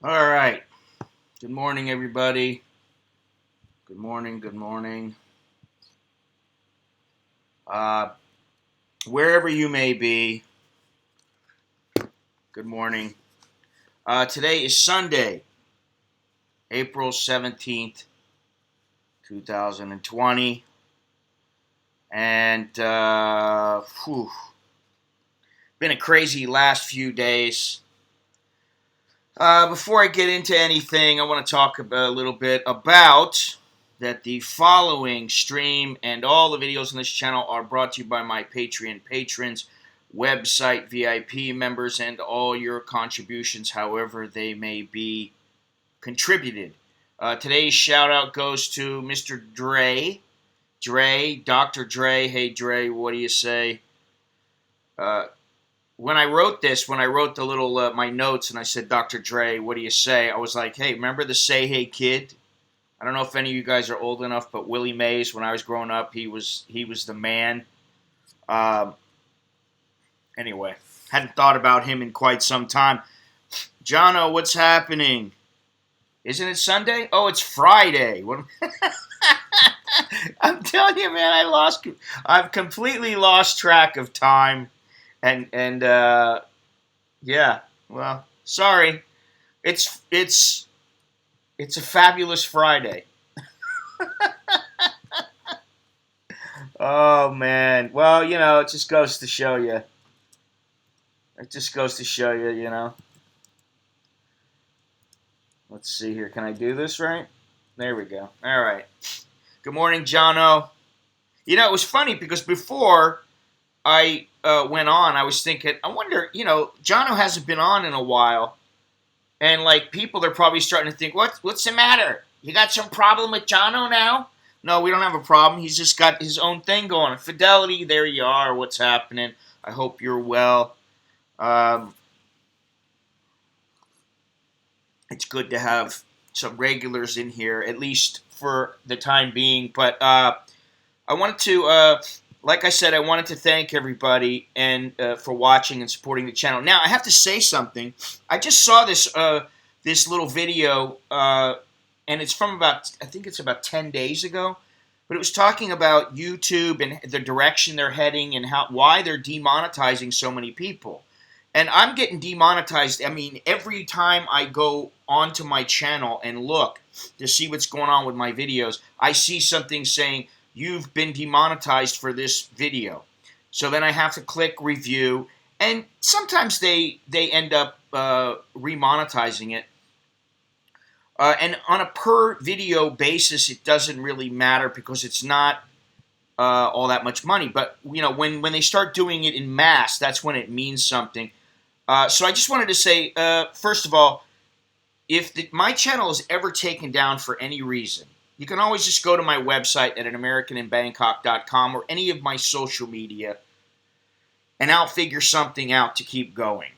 All right. Good morning, everybody. Good morning. Good morning. Uh, Wherever you may be, good morning. Today is Sunday, April 17th, 2020. And, been a crazy last few days. Before I get into anything, I want to talk a little bit about that the following stream and all the videos on this channel are brought to you by my Patreon patrons, website VIP members, and all your contributions, however they may be contributed. Today's shout out goes to Mr. Dr. Dre. Hey Dre, what do you say? When I wrote the little my notes, and I said, Dr. Dre, what do you say? I was like, hey, remember the Say Hey Kid? I don't know if any of you guys are old enough, but Willie Mays, when I was growing up, he was the man. Anyway, hadn't thought about him in quite some time. Jono, what's happening? Isn't it Sunday? Oh, it's Friday. I'm telling you, man, I've completely lost track of time. And yeah, well, sorry. It's a fabulous Friday. Oh man. Well, it just goes to show you. It just goes to show you, Let's see here. Can I do this right? There we go. All right. Good morning, Jono. It was funny because before I went on, I was thinking, I wonder, Jono hasn't been on in a while. And, people are probably starting to think, what's the matter? You got some problem with Jono now? No, we don't have a problem. He's just got his own thing going. Fidelity, there you are. What's happening? I hope you're well. It's good to have some regulars in here, at least for the time being. But I wanted to, like I said, I wanted to thank everybody and for watching and supporting the channel. Now, I have to say something. I just saw this little video, and it's from I think it's about 10 days ago. But it was talking about YouTube and the direction they're heading and why they're demonetizing so many people. And I'm getting demonetized. I mean, every time I go onto my channel and look to see what's going on with my videos, I see something saying, you've been demonetized for this video. So then I have to click review, and sometimes they end up remonetizing it. And on a per video basis, it doesn't really matter because it's not all that much money. But when they start doing it in mass, that's when it means something. So I just wanted to say, first of all, if my channel is ever taken down for any reason, you can always just go to my website at anamericaninbangkok.com or any of my social media, and I'll figure something out to keep going.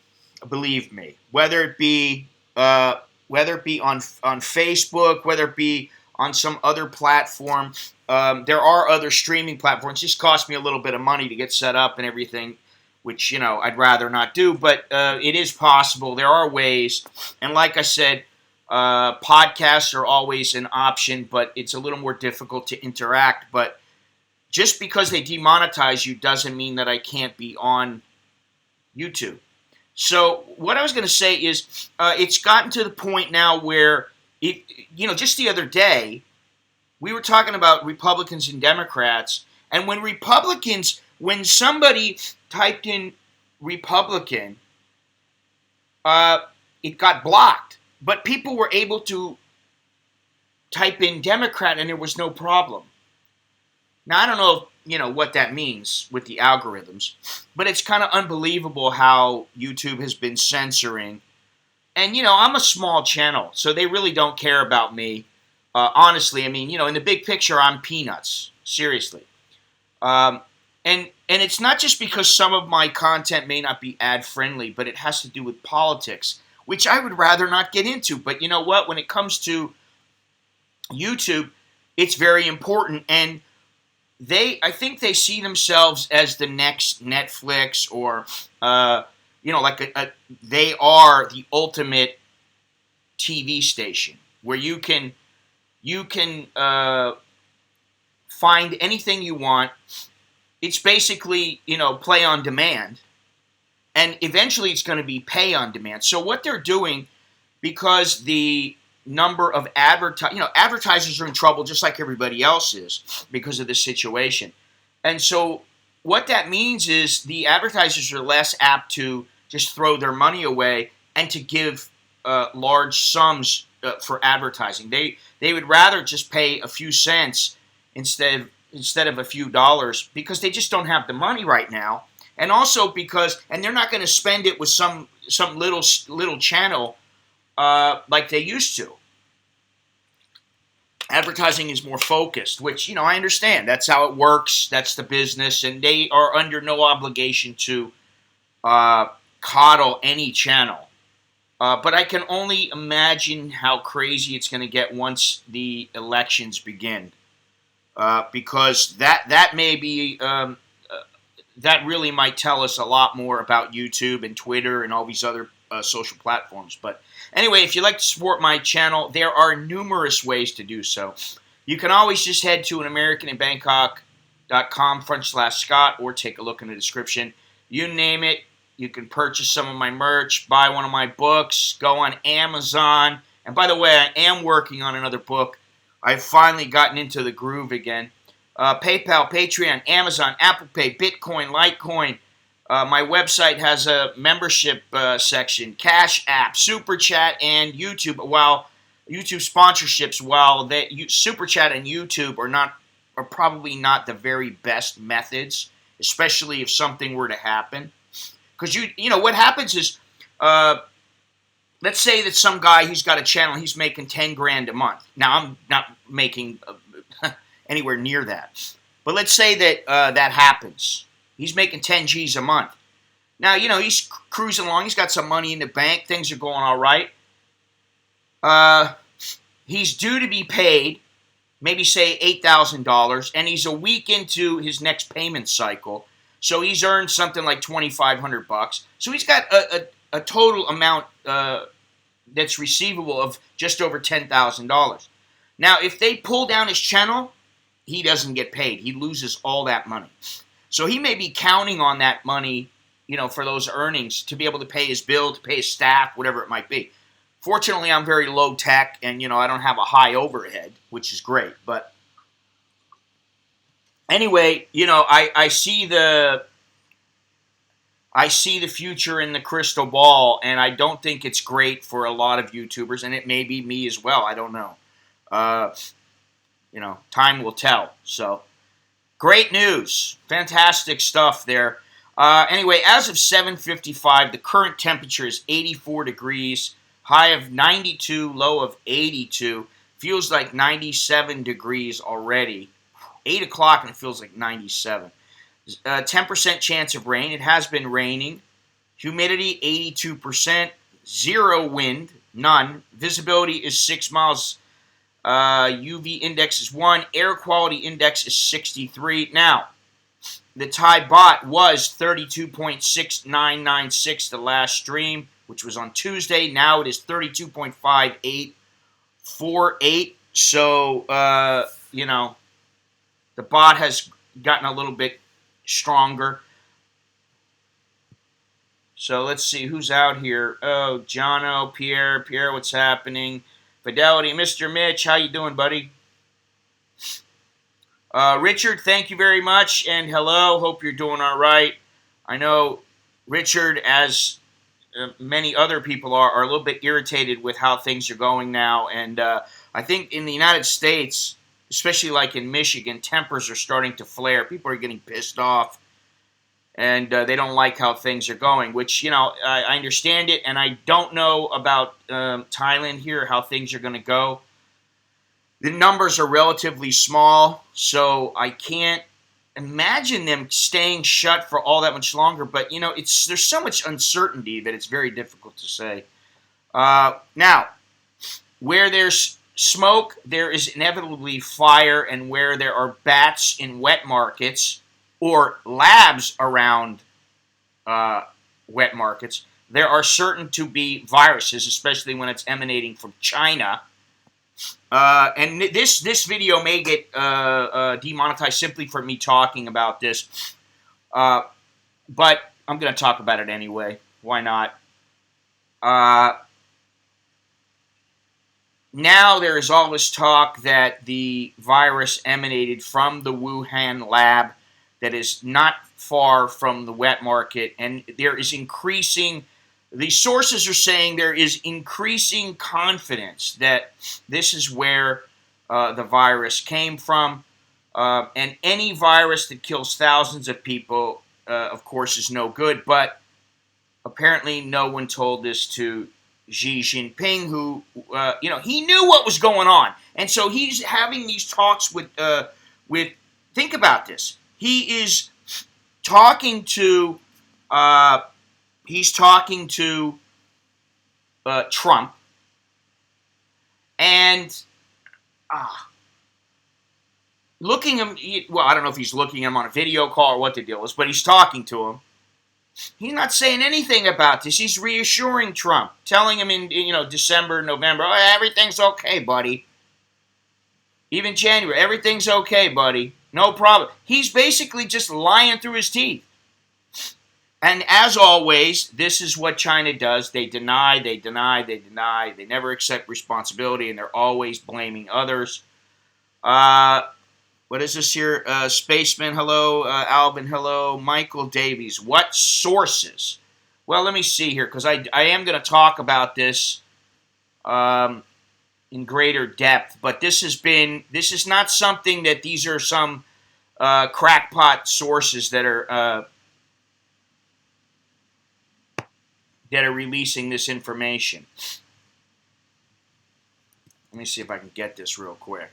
Believe me, whether it be on Facebook, whether it be on some other platform, there are other streaming platforms. It just cost me a little bit of money to get set up and everything, which, I'd rather not do, but it is possible. There are ways, and like I said, podcasts are always an option, but it's a little more difficult to interact. But just because they demonetize you doesn't mean that I can't be on YouTube. So what I was going to say is it's gotten to the point now where, just the other day, we were talking about Republicans and Democrats, and when somebody typed in Republican, it got blocked. But people were able to type in Democrat, and there was no problem. Now, I don't know if, what that means with the algorithms, but it's kind of unbelievable how YouTube has been censoring. And, I'm a small channel, so they really don't care about me. Honestly, I mean, in the big picture, I'm peanuts. Seriously. And it's not just because some of my content may not be ad-friendly, but it has to do with politics, which I would rather not get into. But you know what? When it comes to YouTube, it's very important. And I think they see themselves as the next Netflix or, they are the ultimate TV station where you can find anything you want. It's basically, play on demand, and eventually it's going to be pay on demand. So what they're doing, because the number of advertisers are in trouble just like everybody else is because of this situation. And so what that means is the advertisers are less apt to just throw their money away and to give large sums for advertising. They would rather just pay a few cents instead of a few dollars, because they just don't have the money right now. And also and they're not going to spend it with some little channel like they used to. Advertising is more focused, which, I understand. That's how it works. That's the business. And they are under no obligation to coddle any channel. But I can only imagine how crazy it's going to get once the elections begin. Because that may be... that really might tell us a lot more about YouTube and Twitter and all these other social platforms. But anyway, if you'd like to support my channel, there are numerous ways to do so. You can always just head to AmericanInBangkok.com/Scott or take a look in the description. You name it, you can purchase some of my merch, buy one of my books, go on Amazon. And by the way, I am working on another book. I've finally gotten into the groove again. PayPal, Patreon, Amazon, Apple Pay, Bitcoin, Litecoin. My website has a membership section, CASHAPP, Super Chat, and YouTube. While YouTube sponsorships, Super Chat and YouTube are probably not the very best methods, especially if something were to happen. Because what happens is, let's say that some guy, he's got a channel, he's making 10 grand a month. Now I'm not making anywhere near that. But let's say that that happens. He's making 10 G's a month. Now, he's cruising along. He's got some money in the bank. Things are going all right. He's due to be paid, maybe say $8,000, and he's a week into his next payment cycle. So he's earned something like $2,500. So he's got a total amount that's receivable of just over $10,000. Now, if they pull down his channel, he doesn't get paid. He loses all that money. So he may be counting on that money, for those earnings to be able to pay his bill, to pay his staff, whatever it might be. Fortunately, I'm very low tech, and I don't have a high overhead, which is great. But anyway, I see the future in the crystal ball, and I don't think it's great for a lot of YouTubers, and it may be me as well. I don't know. Time will tell. So, great news. Fantastic stuff there. Anyway, as of 7:55, the current temperature is 84 degrees, high of 92, low of 82. Feels like 97 degrees already. 8 o'clock and it feels like 97. 10% chance of rain. It has been raining. Humidity, 82%. Zero wind, none. Visibility is 6 miles. UV index is 1. Air quality index is 63. Now, the Thai baht was 32.6996 the last stream, which was on Tuesday. Now it is 32.5848. So, the baht has gotten a little bit stronger. So let's see who's out here. Oh, Jono, Pierre, what's happening? Fidelity, Mr. Mitch, how you doing, buddy? Richard, thank you very much, and hello. Hope you're doing all right. I know Richard, as many other people are a little bit irritated with how things are going now, and I think in the United States, especially like in Michigan, tempers are starting to flare. People are getting pissed off, and they don't like how things are going, which, I understand it, and I don't know about Thailand here, how things are going to go. The numbers are relatively small, so I can't imagine them staying shut for all that much longer. But, there's so much uncertainty that it's very difficult to say. Now, where there's smoke, there is inevitably fire, and where there are bats in wet markets or labs around wet markets, there are certain to be viruses, especially when it's emanating from China. And this video may get demonetized simply for me talking about this. But I'm going to talk about it anyway. Why not? Now there is all this talk that the virus emanated from the Wuhan lab that is not far from the wet market, and there is increasing, the sources are saying there is increasing confidence that this is where the virus came from, and any virus that kills thousands of people, of course, is no good, but apparently no one told this to Xi Jinping, who, he knew what was going on. And so he's having these talks with, think about this. He is talking to, Trump, and looking him, well, I don't know if he's looking at him on a video call or what the deal is, but he's talking to him. He's not saying anything about this. He's reassuring Trump, telling him in December, November, oh, everything's okay, buddy. Even January, everything's okay, buddy. No problem. He's basically just lying through his teeth. And as always, this is what China does. They deny, they deny, they deny. They never accept responsibility, and they're always blaming others. What is this here? Spaceman, hello. Alvin, hello. Michael Davies. What sources? Well, let me see here, because I am going to talk about this in greater depth. But this is not something that these are some crackpot sources that are releasing this information. Let me see if I can get this real quick.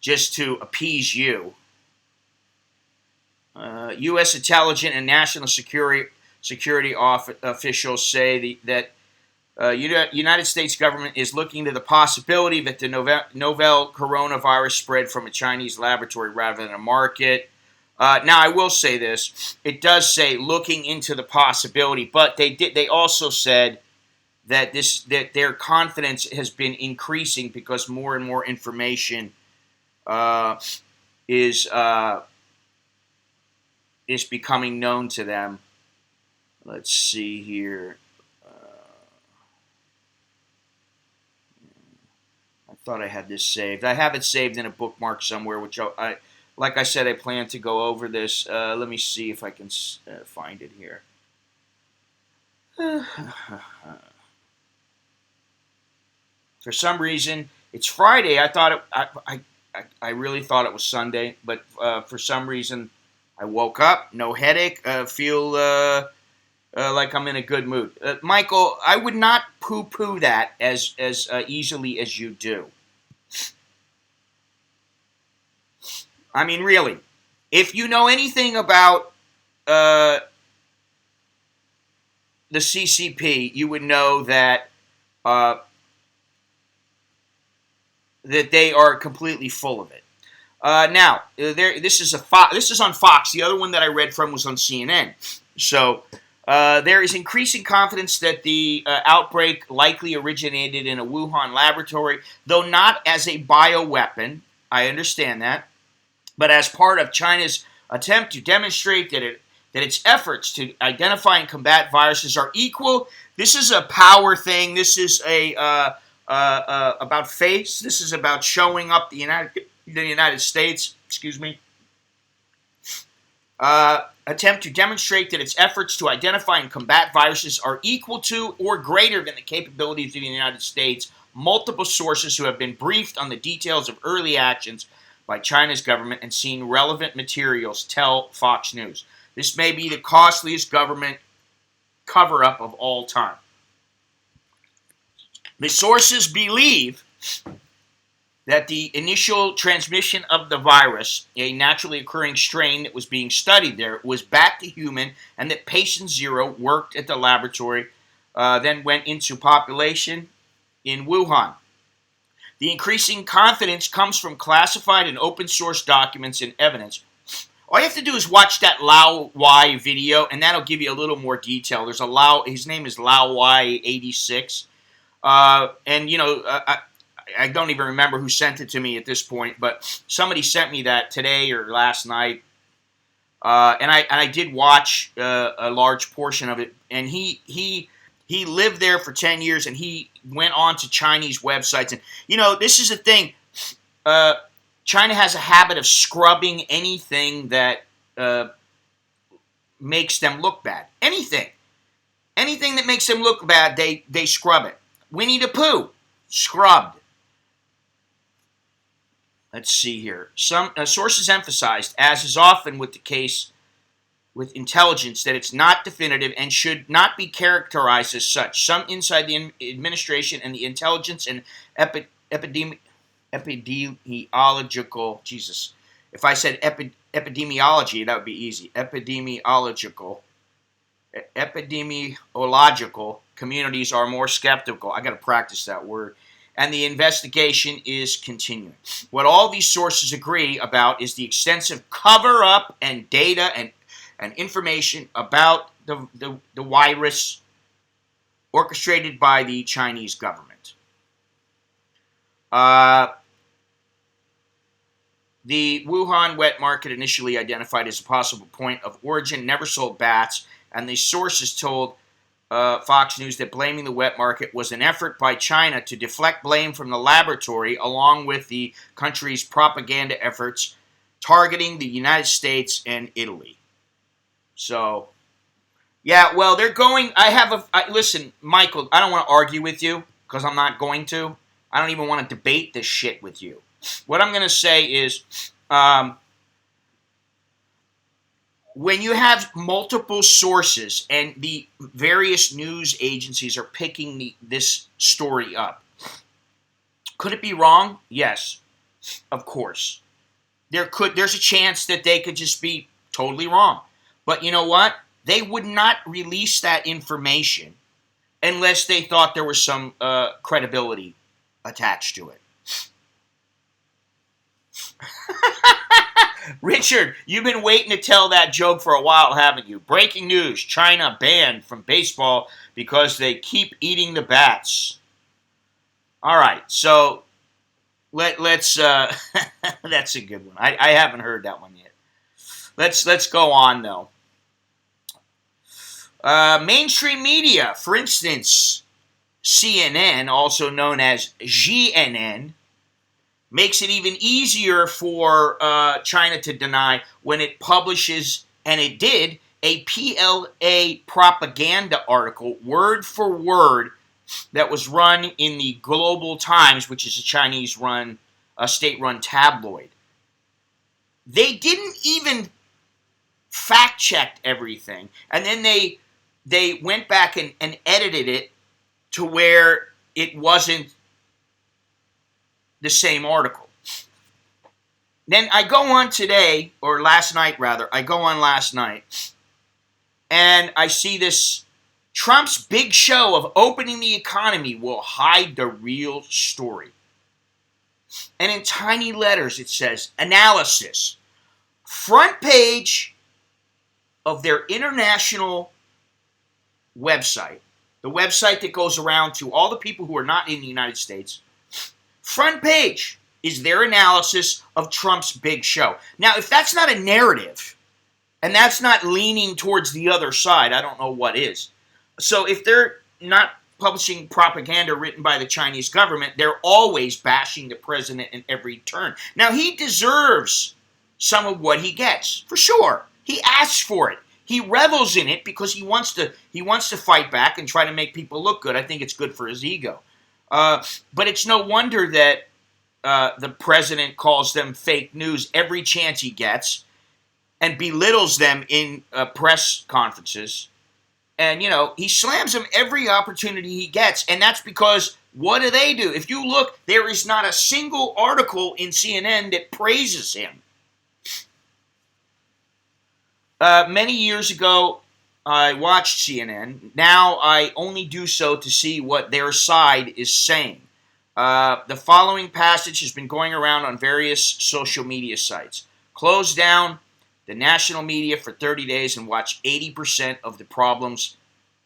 Just to appease you. U.S. intelligence and national security officials say that United States government is looking to the possibility that the novel coronavirus spread from a Chinese laboratory rather than a market. Now, I will say this. It does say looking into the possibility, but they also said that their confidence has been increasing because more and more information is becoming known to them. Let's see here. I thought I had this saved. I have it saved in a bookmark somewhere, which I like I said, I plan to go over this. Let me see if I can find it here. For some reason, it's Friday. I thought I really thought it was Sunday, but for some reason, I woke up, no headache, feel like I'm in a good mood. Michael, I would not poo-poo that as easily as you do. I mean, really, if you know anything about the CCP, you would know that that they are completely full of it. Now, this is on Fox. The other one that I read from was on CNN. So there is increasing confidence that the outbreak likely originated in a Wuhan laboratory, though not as a bioweapon. I understand that, but as part of China's attempt to demonstrate that its efforts to identify and combat viruses are equal. This is a power thing. This is about face. This is about showing up the United States. Excuse me. Attempt to demonstrate that its efforts to identify and combat viruses are equal to or greater than the capabilities of the United States. Multiple sources who have been briefed on the details of early actions by China's government and seen relevant materials tell Fox News. This may be the costliest government cover-up of all time. The sources believe that the initial transmission of the virus, a naturally occurring strain that was being studied there, was back to human, and that patient zero worked at the laboratory, then went into population in Wuhan. The increasing confidence comes from classified and open source documents and evidence. All you have to do is watch that Lao Y video, and that'll give you a little more detail. There's a Lao, his name is Lao Y86. And, I don't even remember who sent it to me at this point, but somebody sent me that today or last night. And I did watch a large portion of it, and he lived there for 10 years, and he went on to Chinese websites. And, this is the thing. China has a habit of scrubbing anything that makes them look bad. Anything. Anything that makes them look bad, they scrub it. Winnie the Pooh, scrubbed. Let's see here. Some sources emphasized, as is often with the case with intelligence, that it's not definitive and should not be characterized as such. Some inside the administration and the intelligence and epidemiological, Jesus, if I said epidemiology, that would be easy. Epidemiological communities are more skeptical. I got to practice that word. And the investigation is continuing. What all these sources agree about is the extensive cover-up and data and information about the virus orchestrated by the Chinese government. The Wuhan wet market, initially identified as a possible point of origin, never sold bats, and the sources told Fox News that blaming the wet market was an effort by China to deflect blame from the laboratory, along with the country's propaganda efforts targeting the United States and Italy. So, yeah, well, they're going. Listen, Michael, I don't want to argue with you because I'm not going to. I don't even want to debate this shit with you. What I'm going to say is, when you have multiple sources and the various news agencies are picking this story up, could it be wrong? Yes, of course. There's a chance that they could just be totally wrong. But you know what? They would not release that information unless they thought there was some credibility attached to it. Richard, you've been waiting to tell that joke for a while, haven't you? Breaking news, China banned from baseball because they keep eating the bats. All right, so let's that's a good one. I haven't heard that one yet. Let's go on, though. Mainstream media, for instance, CNN, also known as GNN, makes it even easier for China to deny when it publishes, and it did, a PLA propaganda article, word for word, that was run in the Global Times, which is a Chinese-run, state-run tabloid. They didn't even fact-check everything, and then they went back and edited it to where it wasn't the same article. Then I go on today, or last night rather, and I see this Trump's big show of opening the economy will hide the real story. And in tiny letters it says, analysis. Front page of their international website, the website that goes around to all the people who are not in the United States. Front page is their analysis of Trump's big show. Now, if that's not a narrative, and that's not leaning towards the other side, I don't know what is. So if they're not publishing propaganda written by the Chinese government, they're always bashing the president in every turn. Now, he deserves some of what he gets, for sure. He asks for it. He revels in it because he wants to fight back and try to make people look good. I think it's good for his ego. But it's no wonder that the president calls them fake news every chance he gets and belittles them in press conferences. And, he slams them every opportunity he gets. And that's because, what do? If you look, there is not a single article in CNN that praises him. Many years ago, I watched CNN. Now I only do so to see what their side is saying. The following passage has been going around on various social media sites. Close down the national media for 30 days and watch 80% of the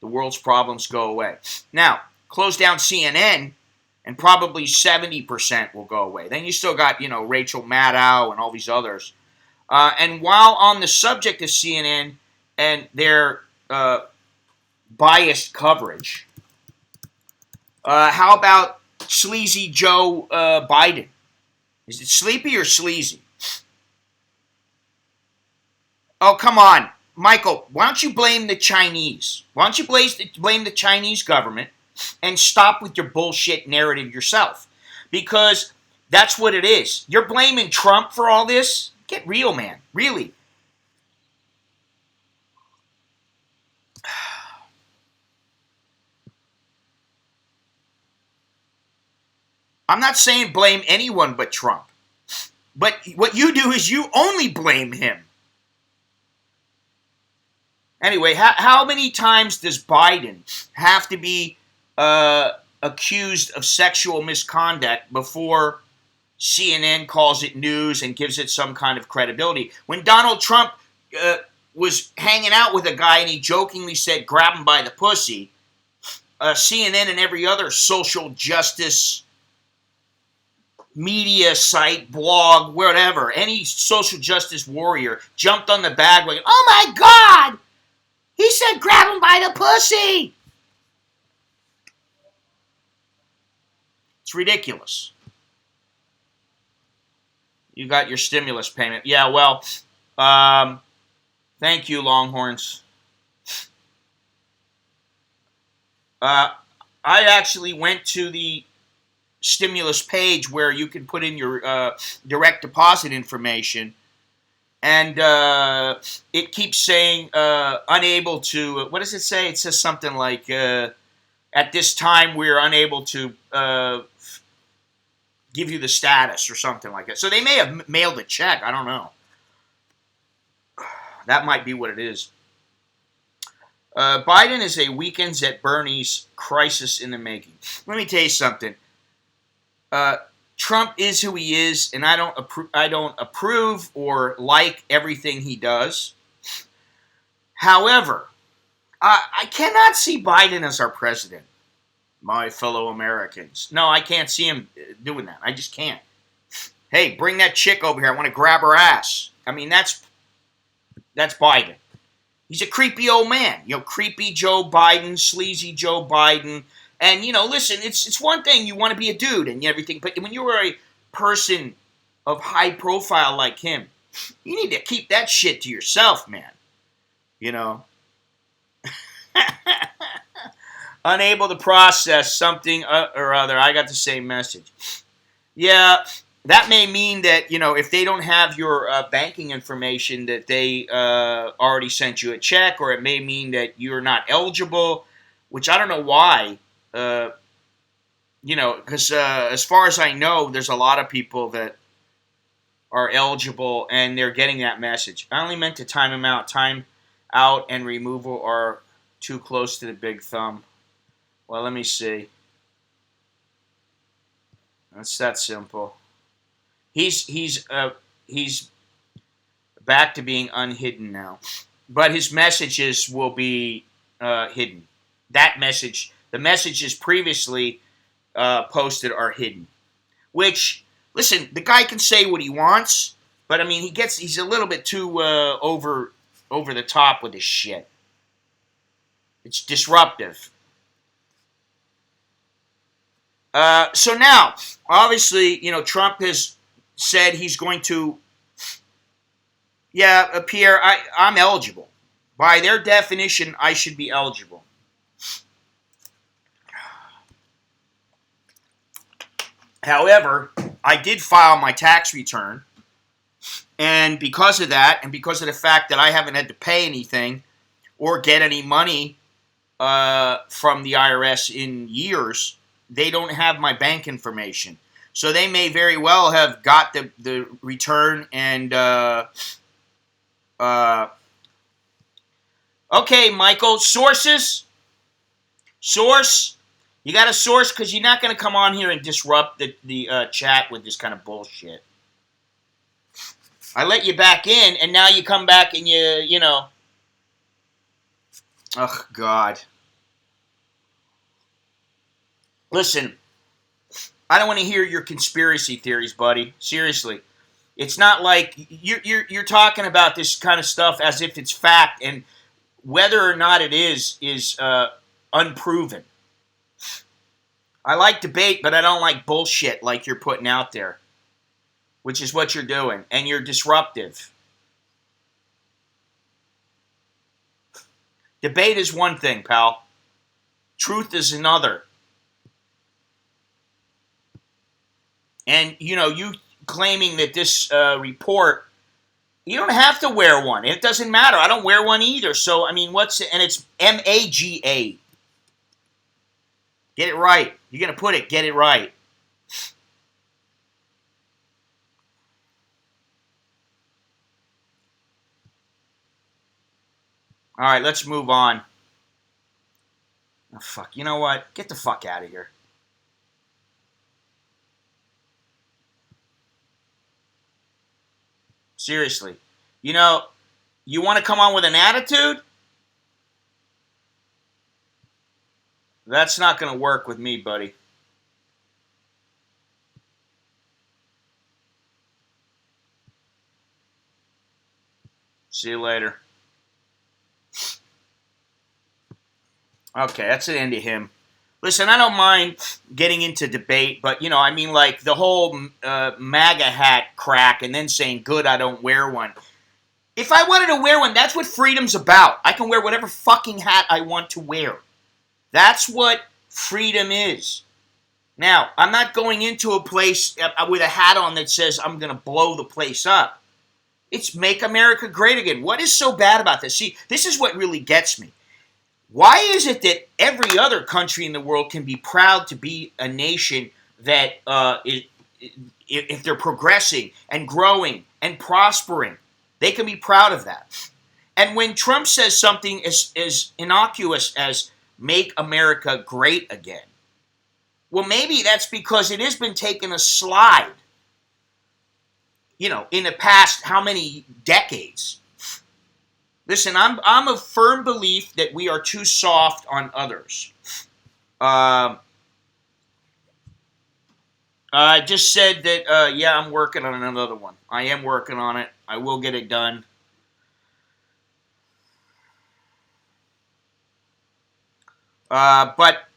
world's problems go away. Now, close down CNN and probably 70% will go away. Then you still got, Rachel Maddow and all these others. And while on the subject of CNN and their biased coverage, how about sleazy Joe Biden? Is it sleepy or sleazy? Oh, come on. Michael, why don't you blame the Chinese? Why don't you blame the Chinese government and stop with your bullshit narrative yourself? Because that's what it is. You're blaming Trump for all this? Get real, man. Really. I'm not saying blame anyone but Trump. But what you do is you only blame him. Anyway, how many times does Biden have to be accused of sexual misconduct before CNN calls it news and gives it some kind of credibility? When Donald Trump was hanging out with a guy and he jokingly said, grab him by the pussy, CNN and every other social justice media site, blog, whatever, any social justice warrior jumped on the bandwagon. Oh my God! He said grab him by the pussy! It's ridiculous. You got your stimulus payment. Yeah, well, thank you, Longhorns. I actually went to the stimulus page where you can put in your direct deposit information, and it keeps saying unable to, what does it say? It says something like, at this time we're unable to give you the status or something like that. So they may have mailed a check. I don't know. That might be what it is. Biden is a weekends at Bernie's crisis in the making. Let me tell you something. Trump is who he is, and I don't approve or like everything he does. However, I cannot see Biden as our president, my fellow Americans. No, I can't see him doing that. I just can't. Hey, bring that chick over here. I want to grab her ass. I mean, that's Biden. He's a creepy old man. Creepy Joe Biden, sleazy Joe Biden. And, listen, it's one thing you want to be a dude and everything, but when you are a person of high profile like him, you need to keep that shit to yourself, man. Unable to process something or other. I got the same message. Yeah, that may mean that, if they don't have your banking information, that they already sent you a check, or it may mean that you're not eligible, which I don't know why. Because as far as I know, there's a lot of people that are eligible and they're getting that message. I only meant to time them out. Time out and removal are too close to the big thumb. Well, let me see. That's that simple. He's back to being unhidden now, but his messages will be hidden. That message. The messages previously posted are hidden. Which, listen, the guy can say what he wants, but I mean, he's a little bit too over the top with his shit. It's disruptive. So now, obviously, Trump has said he's going to. Yeah, Pierre, I'm eligible. By their definition, I should be eligible. However, I did file my tax return, and because of that, and because of the fact that I haven't had to pay anything or get any money from the IRS in years, they don't have my bank information. So they may very well have got the return and... okay, Michael, sources? Source? You got a source? Because you're not going to come on here and disrupt the chat with this kind of bullshit. I let you back in, and now you come back and you know. Oh, God. Listen, I don't want to hear your conspiracy theories, buddy. Seriously. It's not like you're talking about this kind of stuff as if it's fact, and whether or not it is unproven. I like debate, but I don't like bullshit like you're putting out there, which is what you're doing, and you're disruptive. Debate is one thing, pal. Truth is another. And, you know, you claiming that this report, you don't have to wear one. It doesn't matter. I don't wear one either. So, I mean, what's it? And it's MAGA. Get it right. You're going to put it, get it right. All right, let's move on. Oh, fuck. You know what? Get the fuck out of here. Seriously. You know, you want to come on with an attitude? That's not going to work with me, buddy. See you later. Okay, that's the end of him. Listen, I don't mind getting into debate, but, you know, I mean, like, the whole MAGA hat crack and then saying, good, I don't wear one. If I wanted to wear one, that's what freedom's about. I can wear whatever fucking hat I want to wear. That's what freedom is. Now, I'm not going into a place with a hat on that says I'm going to blow the place up. It's make America great again. What is so bad about this? See, this is what really gets me. Why is it that every other country in the world can be proud to be a nation that, if they're progressing and growing and prospering, they can be proud of that? And when Trump says something as innocuous as make America great again, well, maybe that's because it has been taking a slide, you know, in the past how many decades? Listen, I'm a firm belief that we are too soft on others. I just said that, yeah, I'm working on another one. I am working on it. I will get it done. But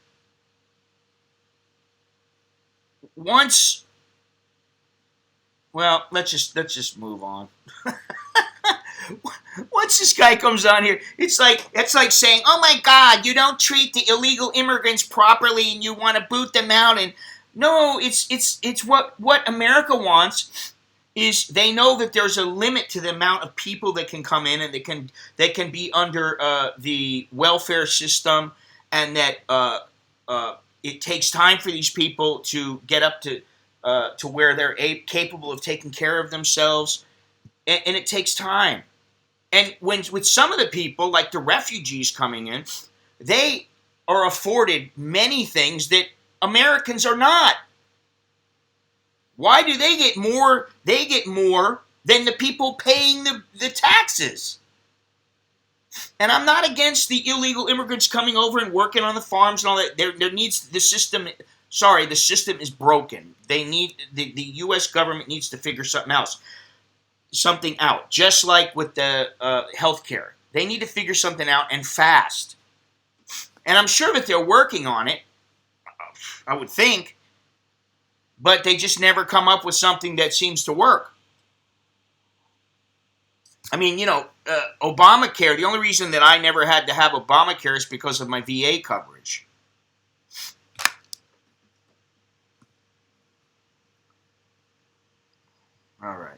once, well, let's just move on. Once this guy comes on here, it's like saying, "Oh my God, you don't treat the illegal immigrants properly, and you want to boot them out." And no, it's what America wants is they know that there's a limit to the amount of people that can come in and that can be under the welfare system, and that it takes time for these people to get up to where they're capable of taking care of themselves, and it takes time. And with some of the people, like the refugees coming in, they are afforded many things that Americans are not. Why do they get more? They get more than the people paying the taxes. And I'm not against the illegal immigrants coming over and working on the farms and all that. There needs the system. Sorry, the system is broken. They need the U.S. government needs to figure something out, just like with the healthcare. They need to figure something out, and fast. And I'm sure that they're working on it, I would think, but they just never come up with something that seems to work. I mean, you know, Obamacare, the only reason that I never had to have Obamacare is because of my VA coverage. All right.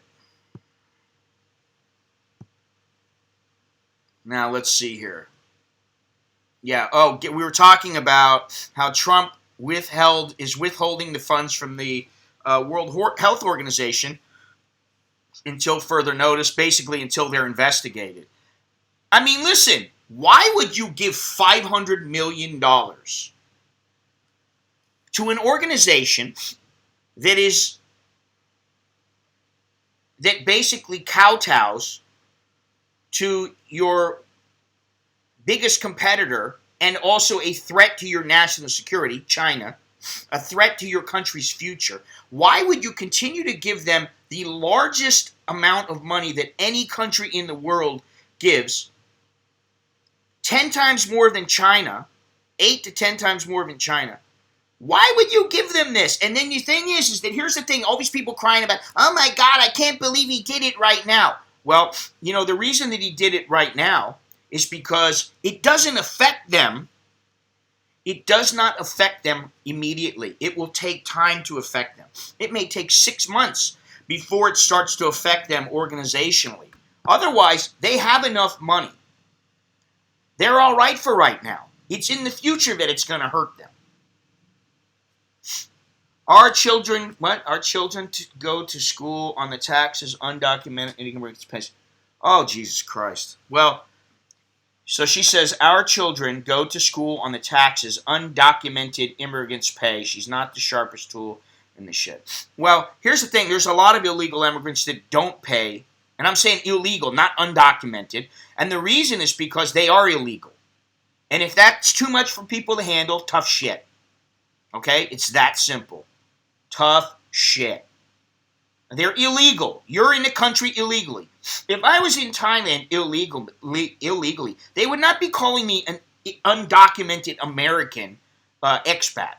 Now, let's see here. Yeah, we were talking about how Trump is withholding the funds from the World Health Organization until further notice, basically until they're investigated. I mean, listen, why would you give $500 million to an organization that is that basically kowtows to your biggest competitor and also a threat to your national security, China, a threat to your country's future, why would you continue to give them the largest amount of money that any country in the world gives, 10 times more than China, 8 to 10 times more than China? Why would you give them this? And then the thing is that here's the thing, all these people crying about, oh my God, I can't believe he did it right now. Well, the reason that he did it right now is because it doesn't affect them. It does not affect them immediately. It will take time to affect them. It may take 6 months before it starts to affect them organizationally. Otherwise, they have enough money. They're all right for right now. It's in the future that it's going to hurt them. Our children to go to school on the taxes undocumented immigrants. Oh, Jesus Christ. Well, so she says, our children go to school on the taxes undocumented immigrants pay. She's not the sharpest tool in the shed. Well, here's the thing. There's a lot of illegal immigrants that don't pay. And I'm saying illegal, not undocumented. And the reason is because they are illegal. And if that's too much for people to handle, tough shit. Okay? It's that simple. Tough shit. They're illegal. You're in the country illegally. If I was in Thailand illegally, they would not be calling me an undocumented American expat.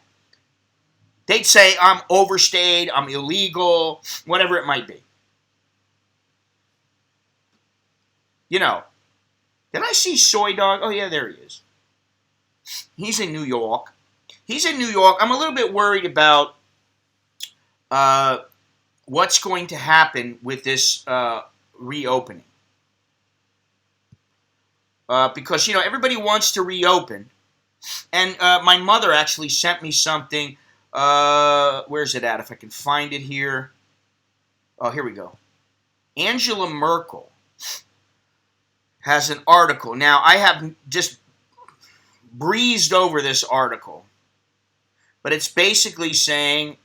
They'd say I'm overstayed, I'm illegal, whatever it might be. Did I see Soy Dog? Oh, yeah, there he is. He's in New York. I'm a little bit worried about what's going to happen with this reopening. Because, everybody wants to reopen. And my mother actually sent me something. Where's it at? If I can find it here. Oh, here we go. Angela Merkel has an article. Now, I have just breezed over this article. But it's basically saying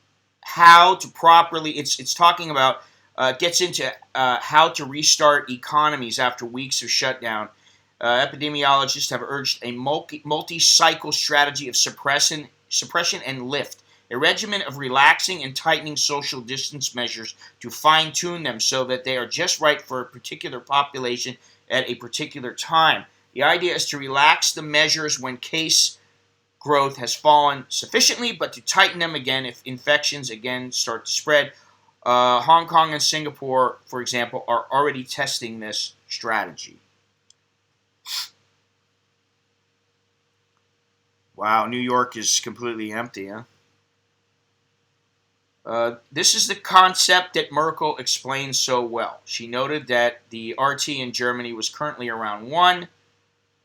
how to properly, it's talking about, gets into how to restart economies after weeks of shutdown. Epidemiologists have urged a multi-cycle strategy of suppression and lift, a regimen of relaxing and tightening social distance measures to fine-tune them so that they are just right for a particular population at a particular time. The idea is to relax the measures when case growth has fallen sufficiently, but to tighten them again if infections again start to spread. Hong Kong and Singapore, for example, are already testing this strategy. Wow, New York is completely empty, huh? This is the concept that Merkel explains so well. She noted that the RT in Germany was currently around 1,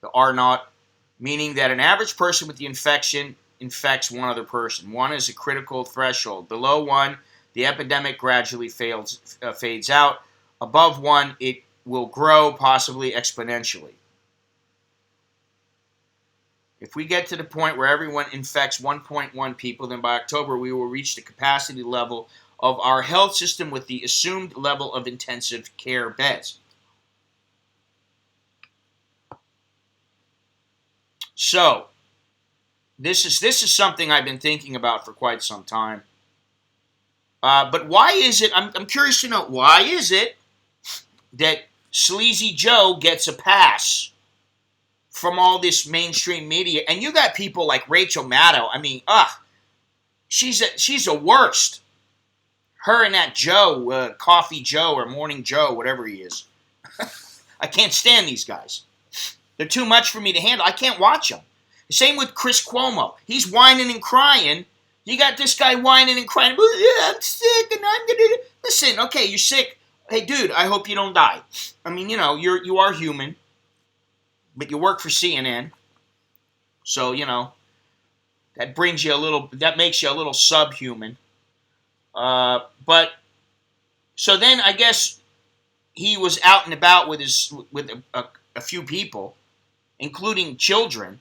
the R naught, meaning that an average person with the infection infects one other person. 1 is a critical threshold. Below 1, the epidemic gradually fades out. Above 1, it will grow, possibly exponentially. If we get to the point where everyone infects 1.1 people, then by October we will reach the capacity level of our health system with the assumed level of intensive care beds. So, this is something I've been thinking about for quite some time. But why is it, I'm curious to know, why is it that Sleazy Joe gets a pass from all this mainstream media? And you got people like Rachel Maddow. I mean, she's a worst. Her and that Joe, Coffee Joe or Morning Joe, whatever he is. I can't stand these guys. They're too much for me to handle. I can't watch them. The same with Chris Cuomo. He's whining and crying. You got this guy whining and crying. Yeah, I'm sick and I'm going to... Listen, okay, you're sick. Hey, dude, I hope you don't die. I mean, you are human. But you work for CNN. So, that brings you that makes you a little subhuman. But, so then I guess he was out and about with a few people, including children,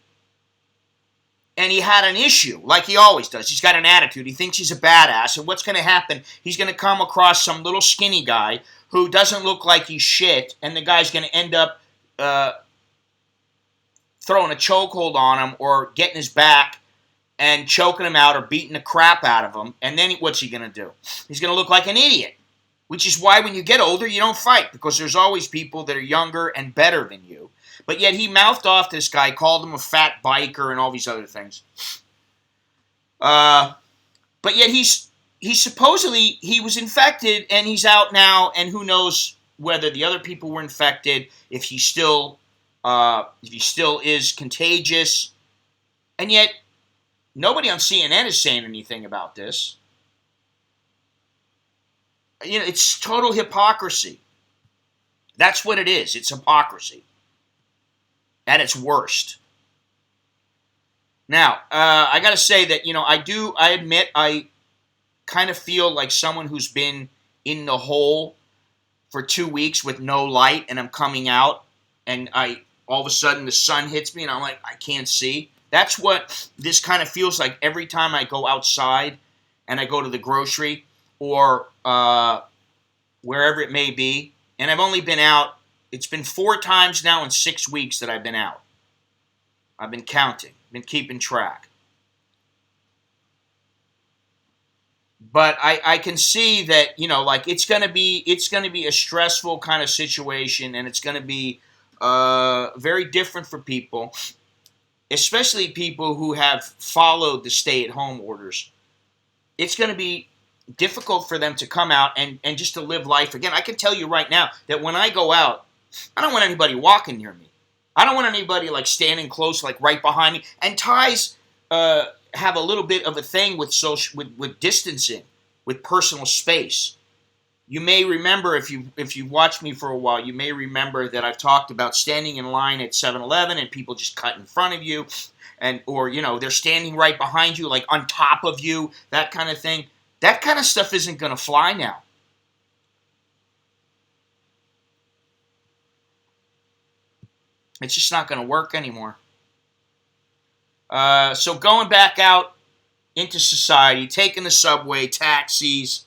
and he had an issue, like he always does. He's got an attitude. He thinks he's a badass, and what's going to happen? He's going to come across some little skinny guy who doesn't look like he's shit, and the guy's going to end up throwing a chokehold on him or getting his back and choking him out or beating the crap out of him, and then what's he going to do? He's going to look like an idiot, which is why when you get older, you don't fight, because there's always people that are younger and better than you. But yet he mouthed off this guy, called him a fat biker and all these other things. But yet he supposedly, he was infected, and he's out now, and who knows whether the other people were infected, if he still is contagious. And yet, nobody on CNN is saying anything about this. You know, it's total hypocrisy. That's what it is. It's hypocrisy at its worst. Now, I got to say that, you know, I admit I kind of feel like someone who's been in the hole for 2 weeks with no light, and I'm coming out, and all of a sudden the sun hits me, and I'm like, I can't see. That's what this kind of feels like every time I go outside and I go to the grocery or wherever it may be. And I've only been out, it's been 4 times now in 6 weeks that I've been out. I've been counting, been keeping track. But I can see that, you know, like it's gonna be a stressful kind of situation, and it's gonna be very different for people, especially people who have followed the stay-at-home orders. It's going to be difficult for them to come out and just to live life again. I can tell you right now that when I go out, I don't want anybody walking near me. I don't want anybody like standing close, like right behind me. And Thais have a little bit of a thing with with distancing, with personal space. You may remember, if you watched me for a while, you may remember that I've talked about standing in line at 7-Eleven and people just cut in front of you, or you know, they're standing right behind you, like on top of you, that kind of thing. That kind of stuff isn't going to fly now. It's just not going to work anymore. So going back out into society, taking the subway, taxis,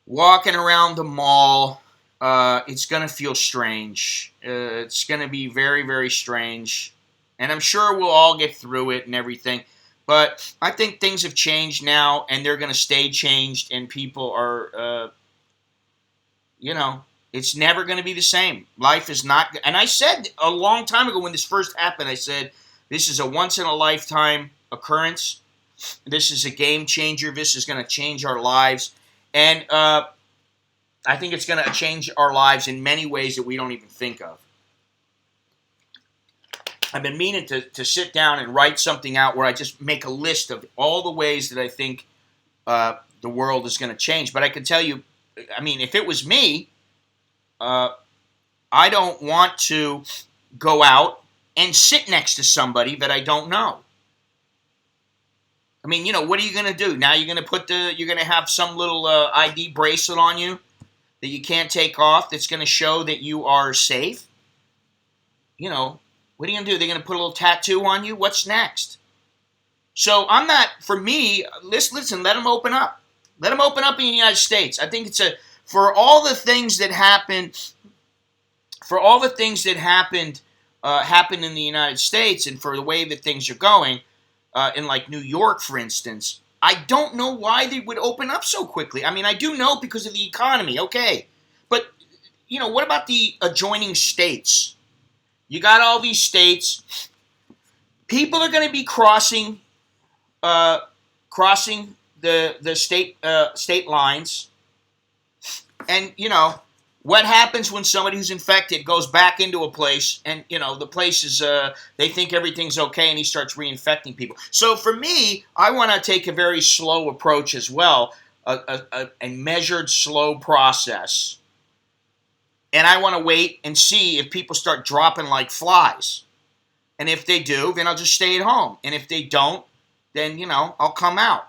walking around the mall, it's going to feel strange. It's going to be very, very strange. And I'm sure we'll all get through it and everything. But I think things have changed now, and they're going to stay changed, and people are, you know, it's never going to be the same. Life is not, and I said a long time ago when this first happened, I said, this is a once-in-a-lifetime occurrence. This is a game changer. This is going to change our lives. And I think it's going to change our lives in many ways that we don't even think of. I've been meaning to sit down and write something out where I just make a list of all the ways that I think the world is going to change. But I can tell you, I mean, if it was me, I don't want to go out and sit next to somebody that I don't know. I mean, you know, what are you going to do? Now you're going to have some little ID bracelet on you that you can't take off that's going to show that you are safe? You know, what are you going to do? They're going to put a little tattoo on you? What's next? So I'm not, for me, listen, let them open up. Let them open up in the United States. I think for all the things that happened, happened in the United States, and for the way that things are going, in like New York, for instance, I don't know why they would open up so quickly. I mean, I do know because of the economy, okay. But, you know, what about the adjoining states? You got all these states. People are going to be crossing the state lines. And, you know, what happens when somebody who's infected goes back into a place and, you know, the place is, they think everything's okay and he starts reinfecting people. So for me, I want to take a very slow approach as well, a measured, slow process. And I want to wait and see if people start dropping like flies. And if they do, then I'll just stay at home. And if they don't, then, you know, I'll come out.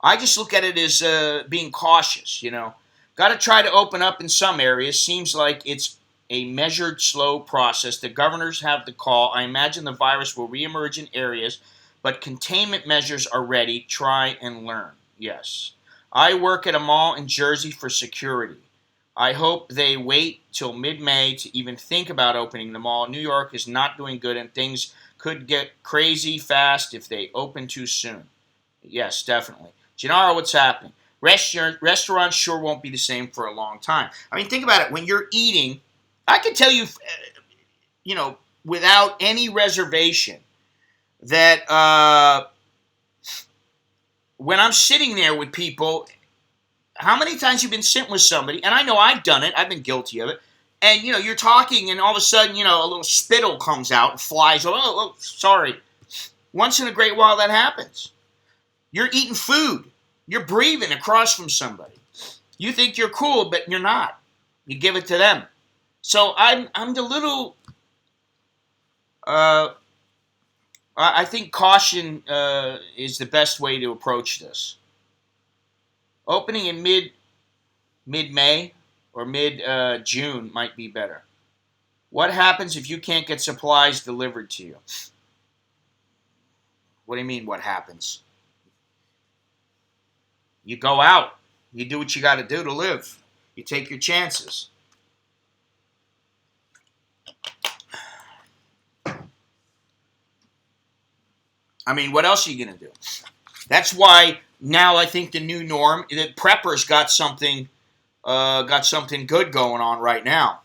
I just look at it as being cautious, you know. Got to try to open up in some areas. Seems like it's a measured, slow process. The governors have the call. I imagine the virus will reemerge in areas, but containment measures are ready. Try and learn. Yes. I work at a mall in Jersey for security. I hope they wait till mid-May to even think about opening the mall. New York is not doing good, and things could get crazy fast if they open too soon. Yes, definitely. Gennaro, what's happening? Restaurants sure won't be the same for a long time. I mean, think about it. When you're eating, I can tell you, without any reservation, that when I'm sitting there with people, how many times you've been sitting with somebody, and I know I've done it, I've been guilty of it, and, you're talking, and all of a sudden, a little spittle comes out and flies. Oh, sorry. Once in a great while, that happens. You're eating food. You're breathing across from somebody. You think you're cool, but you're not. You give it to them. So I'm the little. I think caution is the best way to approach this. Opening in mid-May or mid-June might be better. What happens if you can't get supplies delivered to you? What do you mean, what happens? You go out. You do what you got to do to live. You take your chances. I mean, what else are you going to do? That's why now I think the new norm, that preppers got something good going on right now.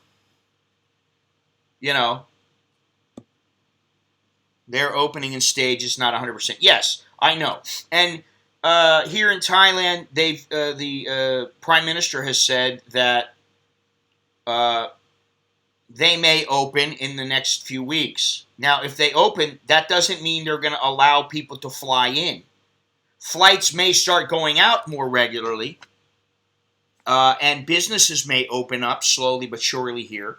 They're opening in stages, not 100%. Yes, I know. And here in Thailand, the Prime Minister has said that they may open in the next few weeks. Now, if they open, that doesn't mean they're going to allow people to fly in. Flights may start going out more regularly, and businesses may open up slowly but surely here.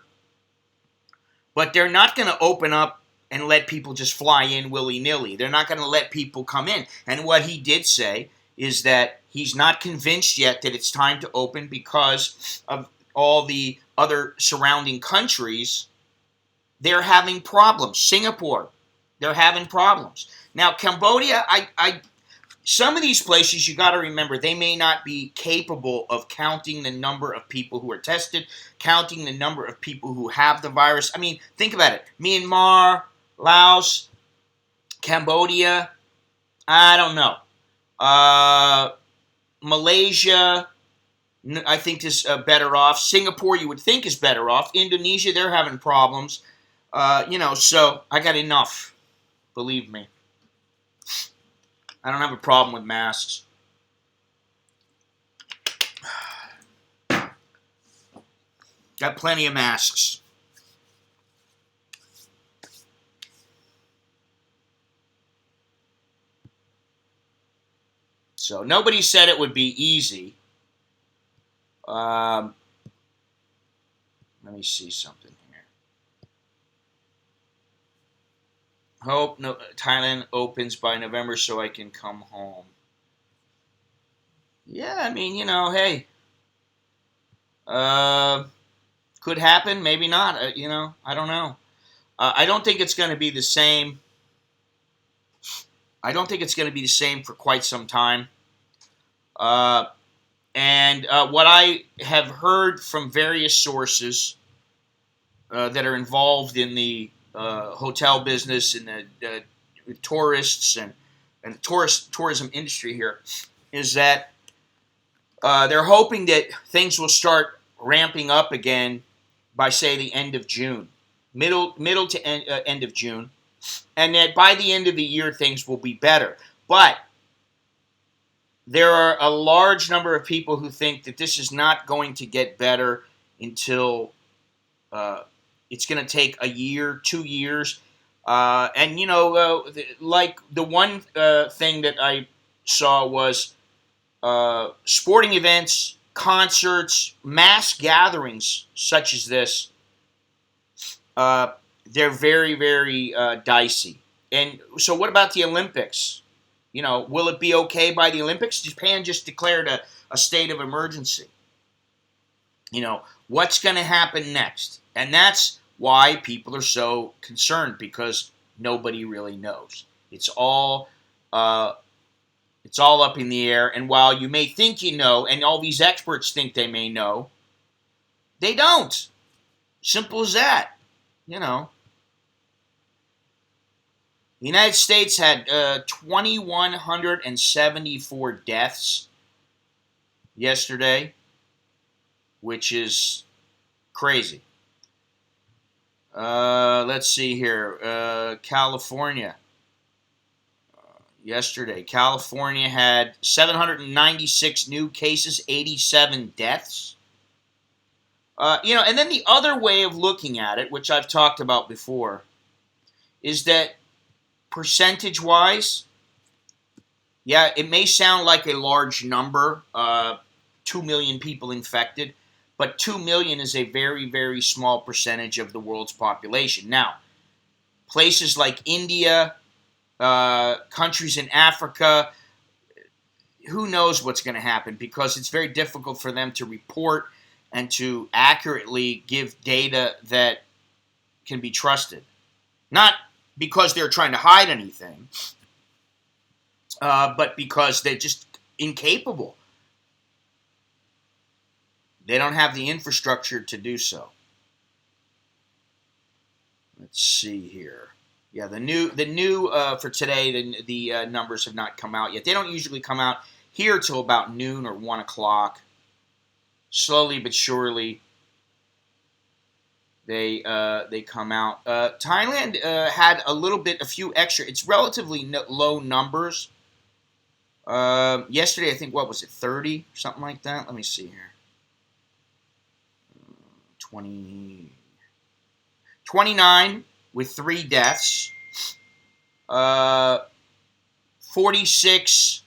But they're not going to open up and let people just fly in willy-nilly. They're not going to let people come in. And what he did say is that he's not convinced yet that it's time to open because of all the other surrounding countries. They're having problems. Singapore, they're having problems. Now, Cambodia, some of these places, you got to remember, they may not be capable of counting the number of people who are tested, counting the number of people who have the virus. I mean, think about it. Myanmar, Laos, Cambodia, I don't know. Malaysia, I think is better off. Singapore, you would think, is better off. Indonesia, they're having problems. So I got enough. Believe me. I don't have a problem with masks. Got plenty of masks. So nobody said it would be easy. Let me see something here. Hope Thailand opens by November so I can come home. Yeah, I mean, hey. Could happen, maybe not. I don't know. I don't think it's going to be the same. I don't think it's going to be the same for quite some time. And what I have heard from various sources that are involved in the hotel business and the tourists and tourism industry here is that they're hoping that things will start ramping up again by, say, the end of June, middle to end of June, and that by the end of the year things will be better. But there are a large number of people who think that this is not going to get better until it's going to take a year, 2 years. Like the one thing that I saw was sporting events, concerts, mass gatherings such as this. They're very, very dicey. And so what about the Olympics? Will it be okay by the Olympics? Japan just declared a state of emergency. What's going to happen next? And that's why people are so concerned, because nobody really knows. It's all up in the air. And while you may think you know, and all these experts think they may know, They don't. Simple as that. You know. The United States had 2,174 deaths yesterday, which is crazy. Let's see here. California. Yesterday, California had 796 new cases, 87 deaths. And then the other way of looking at it, which I've talked about before, is that percentage-wise, yeah, it may sound like a large number, 2 million people infected, but 2 million is a very, very small percentage of the world's population. Now, places like India, countries in Africa, who knows what's going to happen, because it's very difficult for them to report and to accurately give data that can be trusted. Not because they're trying to hide anything, but because they're just incapable. They don't have the infrastructure to do so. Let's see here. Yeah, the new for today, the numbers have not come out yet. They don't usually come out here till about noon or 1 o'clock. Slowly but surely, they come out. Thailand had a few extra. It's relatively low numbers. Yesterday, I think, what was it, 30? Something like that? Let me see here. 29 with 3 deaths. 46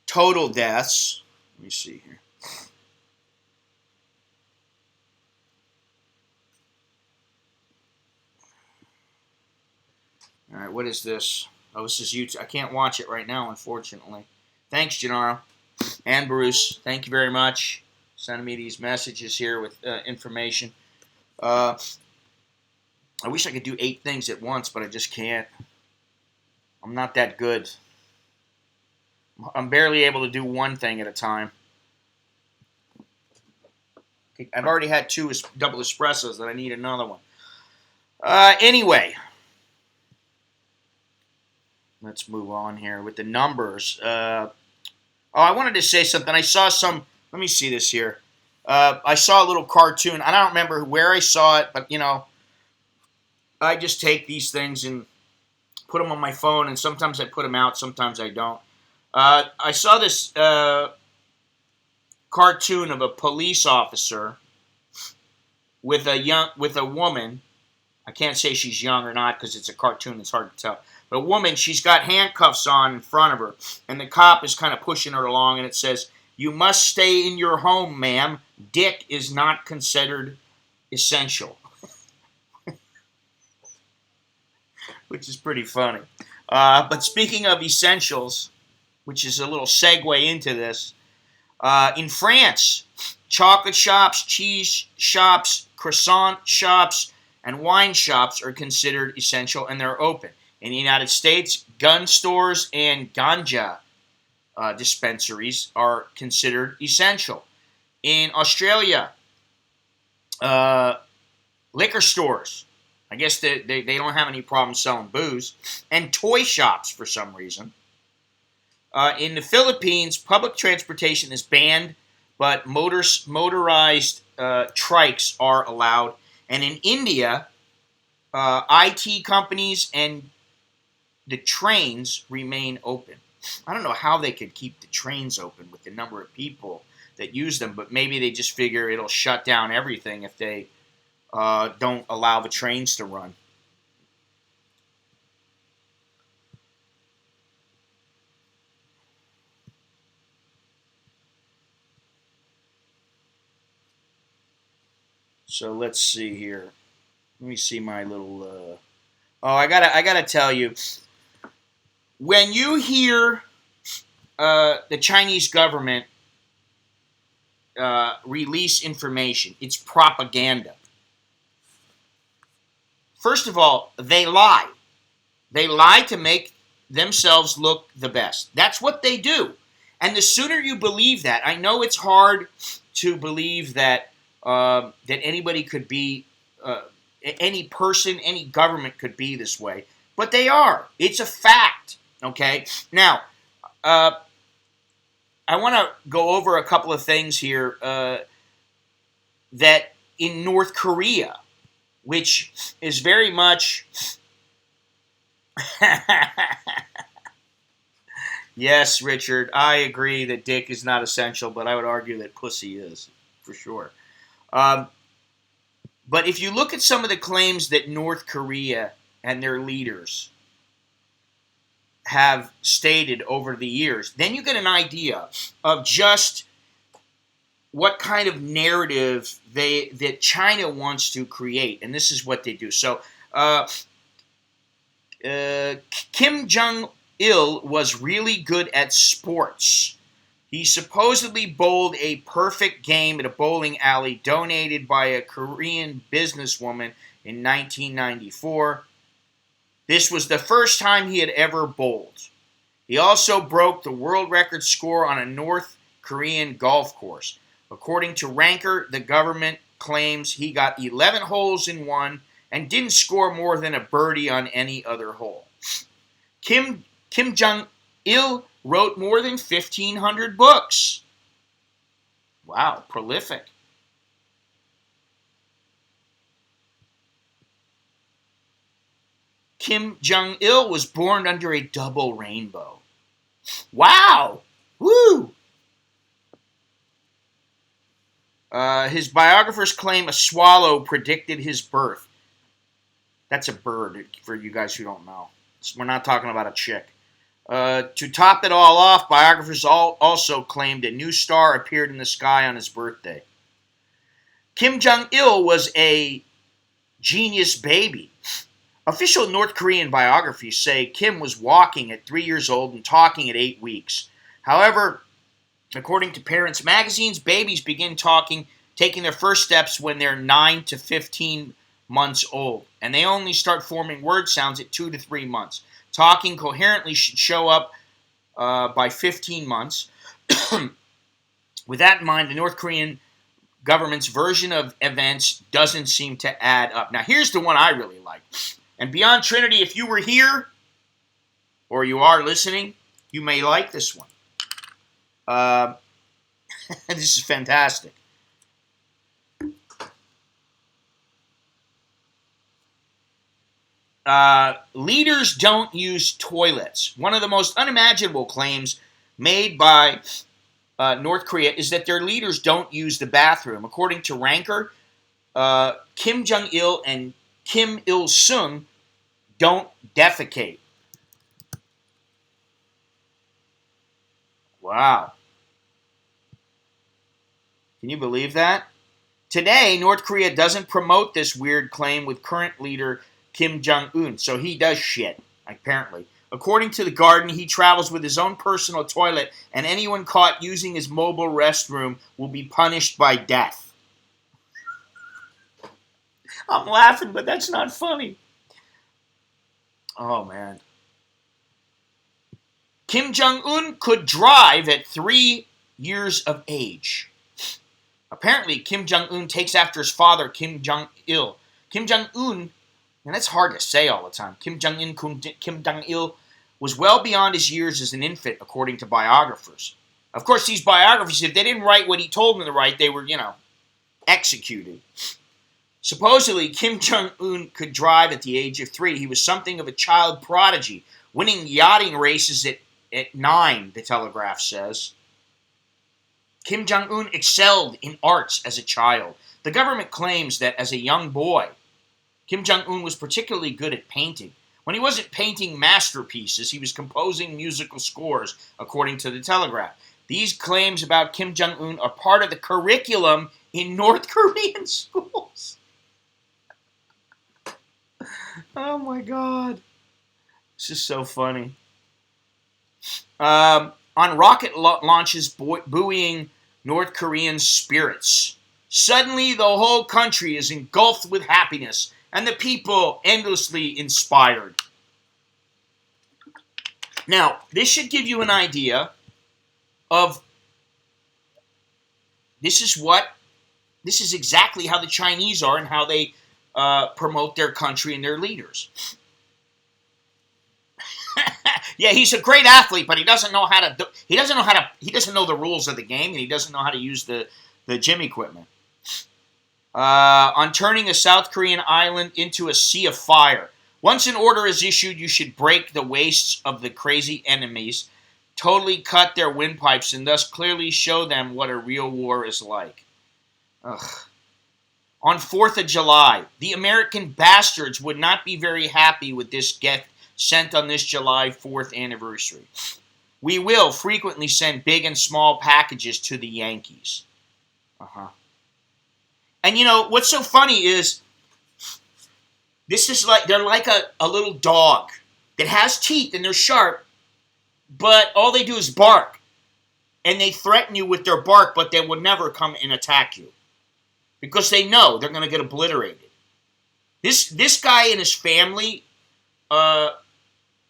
total deaths. Let me see here. All right, what is this? Oh, this is YouTube. I can't watch it right now, unfortunately. Thanks, Gennaro. And Bruce, thank you very much. Sending me these messages here with information. I wish I could do 8 things at once, but I just can't. I'm not that good. I'm barely able to do one thing at a time. I've already had 2 double espressos, and I need another one. Anyway, let's move on here with the numbers. I wanted to say something. I saw some. Let me see this here. I saw a little cartoon. I don't remember where I saw it, but I just take these things and put them on my phone, and sometimes I put them out, sometimes I don't. I saw this cartoon of a police officer with a woman. I can't say she's young or not because it's a cartoon. It's hard to tell. But a woman, she's got handcuffs on in front of her, and the cop is kind of pushing her along, and it says, "You must stay in your home, ma'am. Dick is not considered essential." Which is pretty funny. But speaking of essentials, which is a little segue into this, in France, chocolate shops, cheese shops, croissant shops, and wine shops are considered essential, and they're open. In the United States, gun stores and ganja dispensaries are considered essential. In Australia, liquor stores, I guess they don't have any problem selling booze, and toy shops for some reason. In the Philippines, public transportation is banned, but motorized trikes are allowed. And in India, IT companies and the trains remain open. I don't know how they could keep the trains open with the number of people that use them, but maybe they just figure it'll shut down everything if they don't allow the trains to run. So let's see here. Let me see my little. I gotta tell you. When you hear the Chinese government release information, it's propaganda. First of all, they lie. They lie to make themselves look the best. That's what they do. And the sooner you believe that, I know it's hard to believe that that anybody could be, any person, any government could be this way. But they are. It's a fact. Okay? Now, I want to go over a couple of things here that in North Korea, which is very much... Yes, Richard, I agree that dick is not essential, but I would argue that pussy is, for sure. But if you look at some of the claims that North Korea and their leaders have stated over the years, then you get an idea of just what kind of narrative that China wants to create, and this is what they do. So, Kim Jong-il was really good at sports. He supposedly bowled a perfect game at a bowling alley donated by a Korean businesswoman in 1994. This was the first time he had ever bowled. He also broke the world record score on a North Korean golf course. According to Ranker, the government claims he got 11 holes in one and didn't score more than a birdie on any other hole. Kim Jong-il wrote more than 1,500 books. Wow, prolific. Kim Jong-il was born under a double rainbow. Wow! Woo! His biographers claim a swallow predicted his birth. That's a bird, for you guys who don't know. We're not talking about a chick. To top it all off, biographers also claimed a new star appeared in the sky on his birthday. Kim Jong-il was a genius baby. Official North Korean biographies say Kim was walking at 3 years old and talking at 8 weeks. However, according to Parents magazines, babies begin taking their first steps when they're 9 to 15 months old, and they only start forming word sounds at 2 to 3 months. Talking coherently should show up by 15 months. With that in mind, the North Korean government's version of events doesn't seem to add up. Now, here's the one I really like. And Beyond Trinity, if you were here, or you are listening, you may like this one. This is fantastic. Leaders don't use toilets. One of the most unimaginable claims made by North Korea is that their leaders don't use the bathroom. According to Ranker, Kim Jong-il and Kim Il-sung don't defecate. Wow. Can you believe that? Today, North Korea doesn't promote this weird claim with current leader Kim Jong-un, so he does shit, apparently. According to The Guardian, he travels with his own personal toilet, and anyone caught using his mobile restroom will be punished by death. I'm laughing, but that's not funny. Oh, man. Kim Jong-un could drive at 3 years of age. Apparently, Kim Jong-un takes after his father, Kim Jong-il. Kim Jong-un, and that's hard to say all the time, Kim Jong-il was well beyond his years as an infant, according to biographers. Of course, these biographers, if they didn't write what he told them to write, they were, executed. Supposedly, Kim Jong-un could drive at the age of 3. He was something of a child prodigy, winning yachting races at 9, the Telegraph says. Kim Jong-un excelled in arts as a child. The government claims that as a young boy, Kim Jong-un was particularly good at painting. When he wasn't painting masterpieces, he was composing musical scores, according to the Telegraph. These claims about Kim Jong-un are part of the curriculum in North Korean schools. Oh my God. This is so funny. On rocket launches buoying North Korean spirits. Suddenly, the whole country is engulfed with happiness, and the people endlessly inspired. Now, this should give you an idea of this is This is exactly how the Chinese are and how they promote their country and their leaders. Yeah, he's a great athlete, but he doesn't know how to. He doesn't know the rules of the game, and he doesn't know how to use the gym equipment. On turning a South Korean island into a sea of fire. Once an order is issued, you should break the waists of the crazy enemies, totally cut their windpipes, and thus clearly show them what a real war is like. Ugh. On 4th of July, the American bastards would not be very happy with this gift sent on this July 4th anniversary. We will frequently send big and small packages to the Yankees. And you know, what's so funny is, this is like, they're like a little dog that has teeth and they're sharp, but all they do is bark. And they threaten you with their bark, but they would never come and attack you. Because they know they're going to get obliterated. This guy and his family,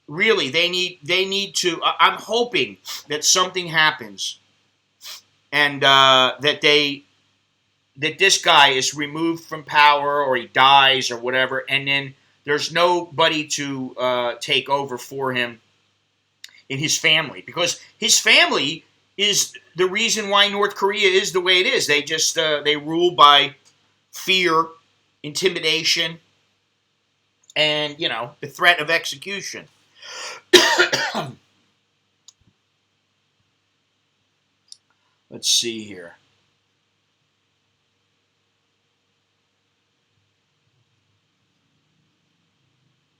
really, they need to, I'm hoping that something happens and that this guy is removed from power or he dies or whatever, and then there's nobody to take over for him in his family. Because his family is the reason why North Korea is the way it is. They just, they rule by fear, intimidation, and, you know, the threat of execution. Let's see here.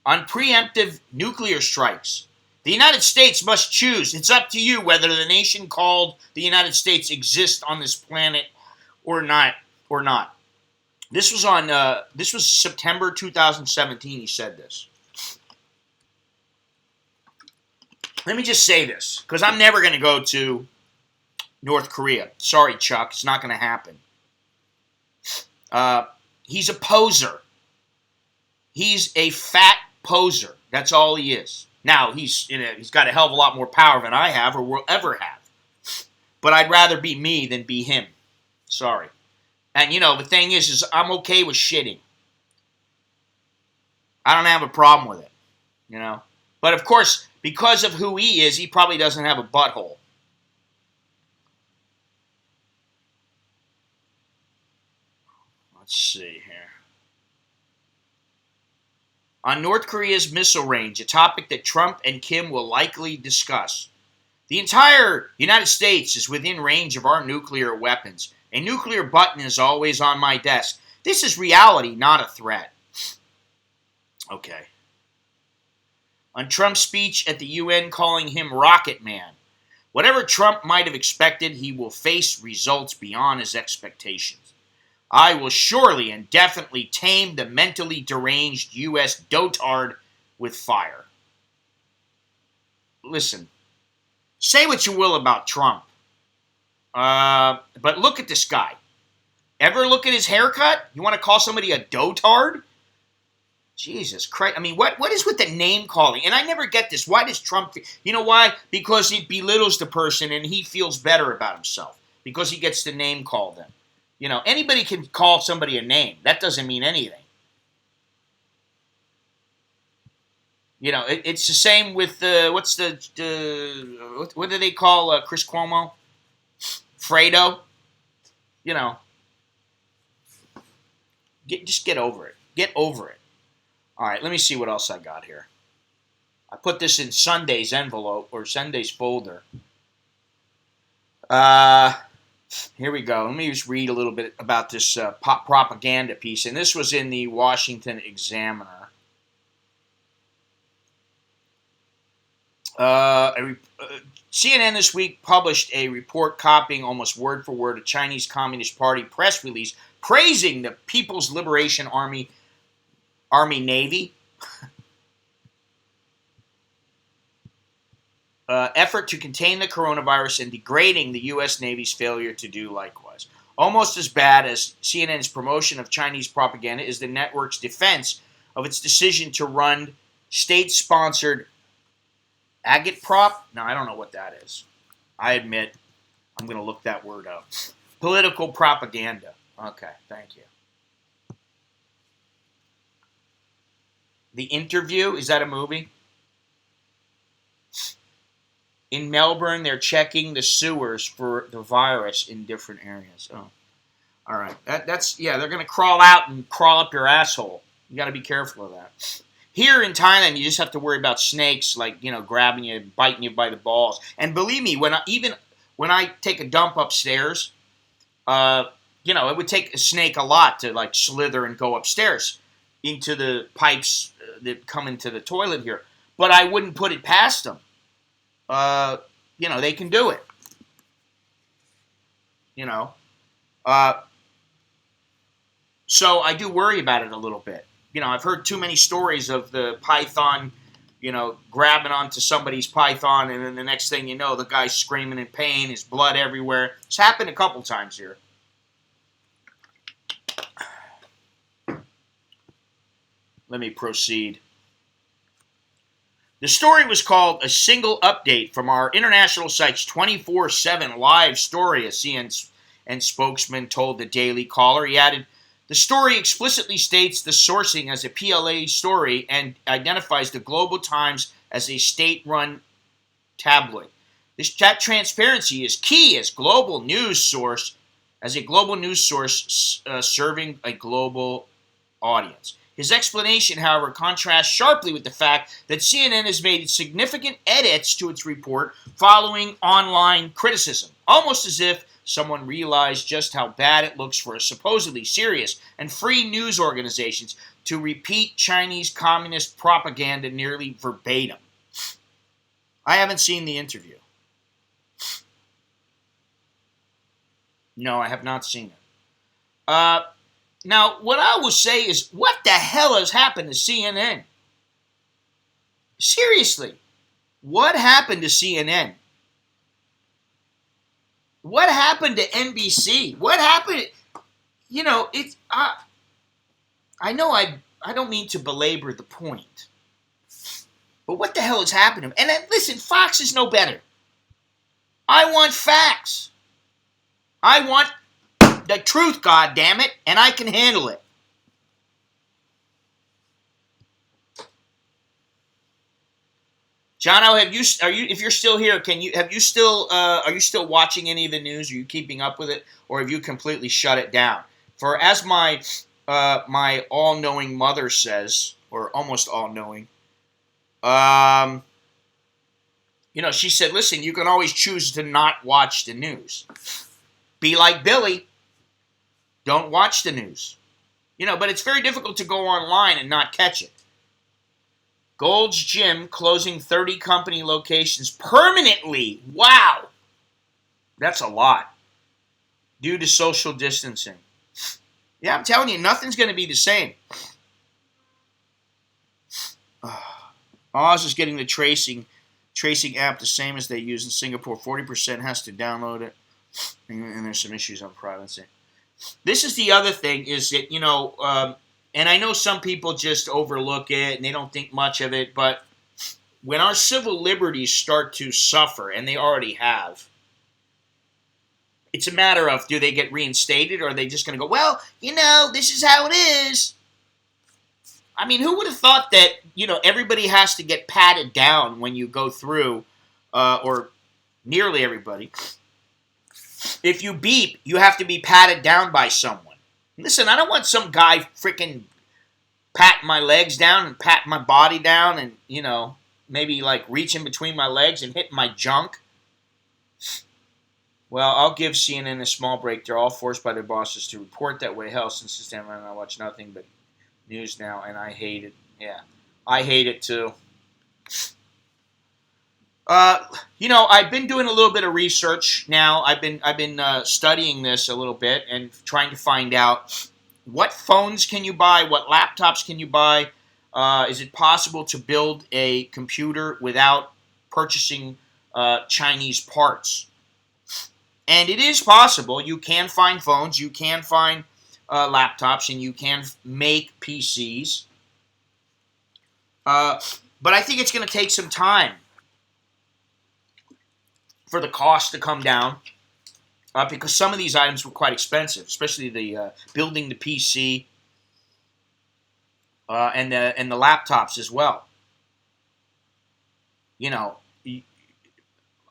On preemptive nuclear strikes, the United States must choose. It's up to you whether the nation called the United States exists on this planet or not. This was September 2017. He said this. Let me just say this, because I'm never going to go to North Korea. Sorry, Chuck, it's not going to happen. He's a poser. He's a fat poser. That's all he is. Now, he's got a hell of a lot more power than I have or will ever have. But I'd rather be me than be him. Sorry. And, you know, the thing is I'm okay with shitting. I don't have a problem with it, you know. But, of course, because of who he is, he probably doesn't have a butthole. Let's see here. On North Korea's missile range, a topic that Trump and Kim will likely discuss. The entire United States is within range of our nuclear weapons. A nuclear button is always on my desk. This is reality, not a threat. Okay. On Trump's speech at the UN calling him Rocket Man. Whatever Trump might have expected, he will face results beyond his expectations. I will surely and definitely tame the mentally deranged U.S. dotard with fire. Listen, say what you will about Trump, but look at this guy. Ever look at his haircut? You want to call somebody a dotard? Jesus Christ. I mean, what is with the name calling? And I never get this. Why does Trump... You know why? Because it belittles the person and he feels better about himself. Because he gets to name call them. You know, anybody can call somebody a name. That doesn't mean anything. You know, it's the same with, what do they call Chris Cuomo? Fredo? You know. Just get over it. Get over it. All right, let me see what else I got here. I put this in Sunday's envelope, or Sunday's folder. Here we go. Let me just read a little bit about this propaganda piece. And this was in the Washington Examiner. CNN this week published a report copying almost word for word a Chinese Communist Party press release praising the People's Liberation Army Navy effort to contain the coronavirus and degrading the U.S. Navy's failure to do likewise. Almost as bad as CNN's promotion of Chinese propaganda is the network's defense of its decision to run state-sponsored agitprop. Now, I don't know what that is. I admit, I'm going to look that word up. Political propaganda. Okay, thank you. The Interview, is that a movie? In Melbourne, they're checking the sewers for the virus in different areas. Oh, all right. That's yeah. They're gonna crawl out and crawl up your asshole. You got to be careful of that. Here in Thailand, you just have to worry about snakes, like grabbing you, biting you by the balls. And believe me, even when I take a dump upstairs, it would take a snake a lot to like slither and go upstairs into the pipes that come into the toilet here. But I wouldn't put it past them. They can do it. So I do worry about it a little bit. I've heard too many stories of the python, grabbing onto somebody's python, and then the next thing you know, the guy's screaming in pain, his blood everywhere. It's happened a couple times here. Let me proceed. The story was called "A Single Update" from our international site's 24/7 live story, a CNN spokesman told the Daily Caller. He added, the story explicitly states the sourcing as a PLA story and identifies the Global Times as a state-run tabloid. That transparency is key as a global news source serving a global audience. His explanation, however, contrasts sharply with the fact that CNN has made significant edits to its report following online criticism, almost as if someone realized just how bad it looks for a supposedly serious and free news organizations to repeat Chinese communist propaganda nearly verbatim. I haven't seen The Interview. No, I have not seen it. Now, what I will say is, what the hell has happened to CNN? Seriously, what happened to CNN? What happened to NBC? What happened? It's. I know I don't mean to belabor the point, but what the hell is happening? And listen, Fox is no better. I want facts. I want the truth, goddammit, and I can handle it. Jono, if you're still here, are you still watching any of the news? Are you keeping up with it, or have you completely shut it down? For as my all-knowing mother says, or almost all-knowing, she said, listen, you can always choose to not watch the news. Be like Billy. Don't watch the news. But it's very difficult to go online and not catch it. Gold's Gym closing 30 company locations permanently. Wow. That's a lot. Due to social distancing. Yeah, I'm telling you, nothing's going to be the same. Oz is getting the tracing app the same as they use in Singapore. 40% has to download it. And there's some issues on privacy. This is the other thing is that, and I know some people just overlook it and they don't think much of it, but when our civil liberties start to suffer, and they already have, it's a matter of, do they get reinstated, or are they just going to go, well, this is how it is? I mean, who would have thought that, everybody has to get patted down when you go through, or nearly everybody. If you beep, you have to be patted down by someone. Listen, I don't want some guy freaking patting my legs down and patting my body down and, maybe like reaching between my legs and hitting my junk. Well, I'll give CNN a small break. They're all forced by their bosses to report that way. Hell, since this time I watch nothing but news now, and I hate it. Yeah, I hate it too. I've been doing a little bit of research now. I've been studying this a little bit and trying to find out what phones can you buy, what laptops can you buy. Is it possible to build a computer without purchasing Chinese parts? And it is possible. You can find phones, you can find laptops, and you can make PCs. But I think it's going to take some time for the cost to come down. because some of these items were quite expensive, especially the building the PC and the laptops as well. You know,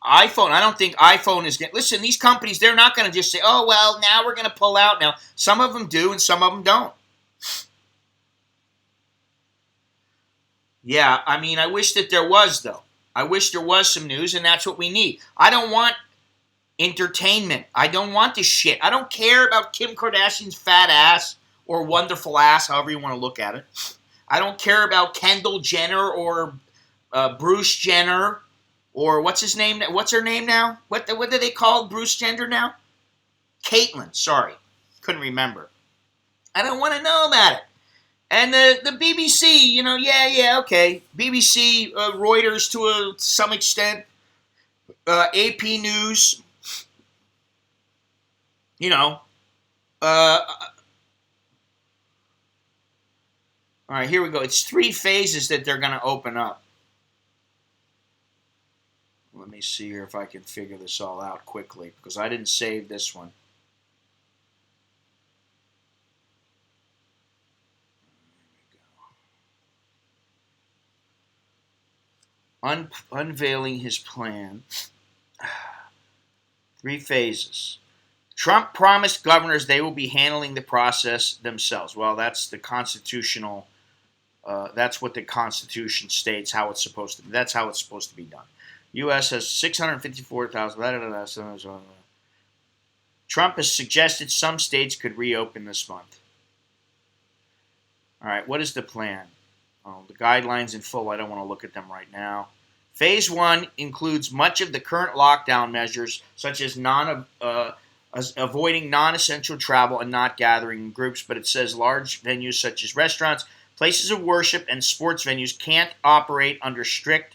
iPhone. I don't think iPhone is going. Listen, these companies, they're not going to just say, "Oh well, now we're going to pull out." Now, some of them do, and some of them don't. Yeah, I mean, I wish that there was though. I wish there was some news, and that's what we need. I don't want entertainment. I don't want this shit. I don't care about Kim Kardashian's fat ass or wonderful ass, however you want to look at it. I don't care about Kendall Jenner or Bruce Jenner or what's his name? What's her name now? What do they call Bruce Jenner now? Caitlyn. Sorry, couldn't remember. I don't want to know about it. And the BBC, okay. BBC, Reuters to some extent, AP News, all right, here we go. It's 3 phases that they're going to open up. Let me see here if I can figure this all out quickly, because I didn't save this one. Unveiling his plan. 3 phases. Trump promised governors they will be handling the process themselves. Well, that's the constitutional. That's what the Constitution states how it's supposed to be. That's how it's supposed to be done. U.S. has 654,000. Trump has suggested some states could reopen this month. All right, what is the plan? The guidelines in full, I don't want to look at them right now. Phase 1 includes much of the current lockdown measures, such as avoiding non-essential travel and not gathering in groups, but it says large venues such as restaurants, places of worship, and sports venues can't operate under strict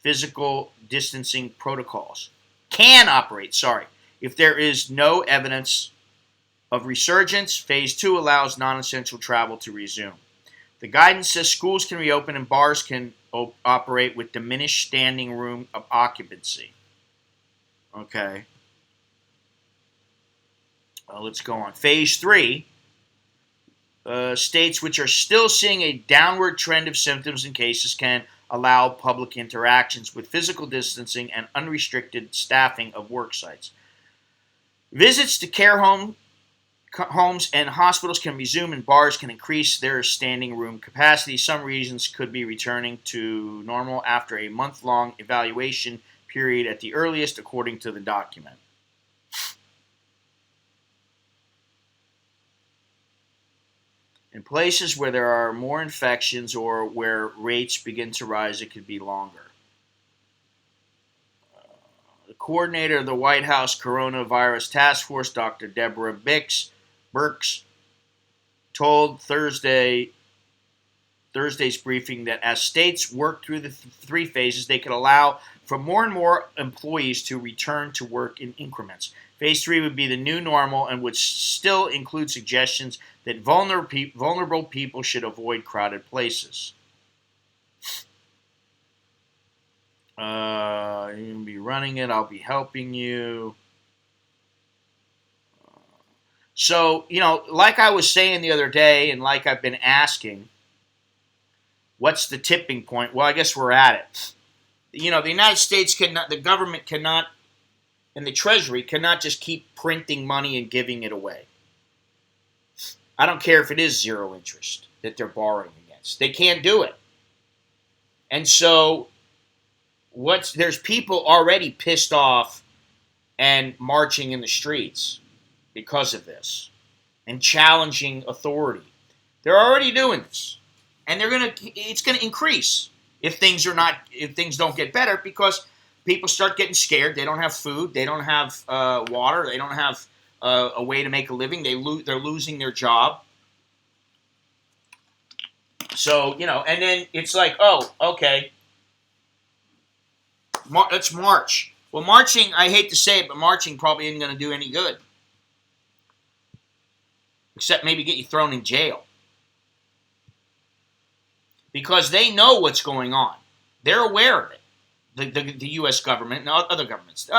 physical distancing protocols. Can operate, if there is no evidence of resurgence. Phase 2 allows non-essential travel to resume. The guidance says schools can reopen and bars can operate with diminished standing room of occupancy. Okay. Let's go on. Phase 3, states which are still seeing a downward trend of symptoms and cases can allow public interactions with physical distancing and unrestricted staffing of work sites. Visits to care homes and hospitals can resume, and bars can increase their standing room capacity. Some regions could be returning to normal after a month-long evaluation period at the earliest, according to the document. In places where there are more infections or where rates begin to rise, it could be longer. The coordinator of the White House Coronavirus Task Force, Dr. Deborah Birx, told Thursday's briefing that as states work through the 3 phases, they could allow for more and more employees to return to work in increments. Phase 3 would be the new normal and would still include suggestions that vulnerable people should avoid crowded places. You're going to be running it. I'll be helping you. So, like I was saying the other day, and like I've been asking, what's the tipping point? Well, I guess we're at it. The United States cannot, the government cannot, and the Treasury cannot just keep printing money and giving it away. I don't care if it is 0 interest that they're borrowing against. They can't do it. And so, there's people already pissed off and marching in the streets because of this and challenging authority. They're already doing this, and it's going to increase if things don't get better, because people start getting scared. They don't have food, they don't have water, they don't have a way to make a living. They're losing their job. So and then it's like, oh, okay, let's march. Well, marching, I hate to say it, but marching probably isn't going to do any good. Except maybe get you thrown in jail. Because they know what's going on. They're aware of it. The U.S. government and other governments.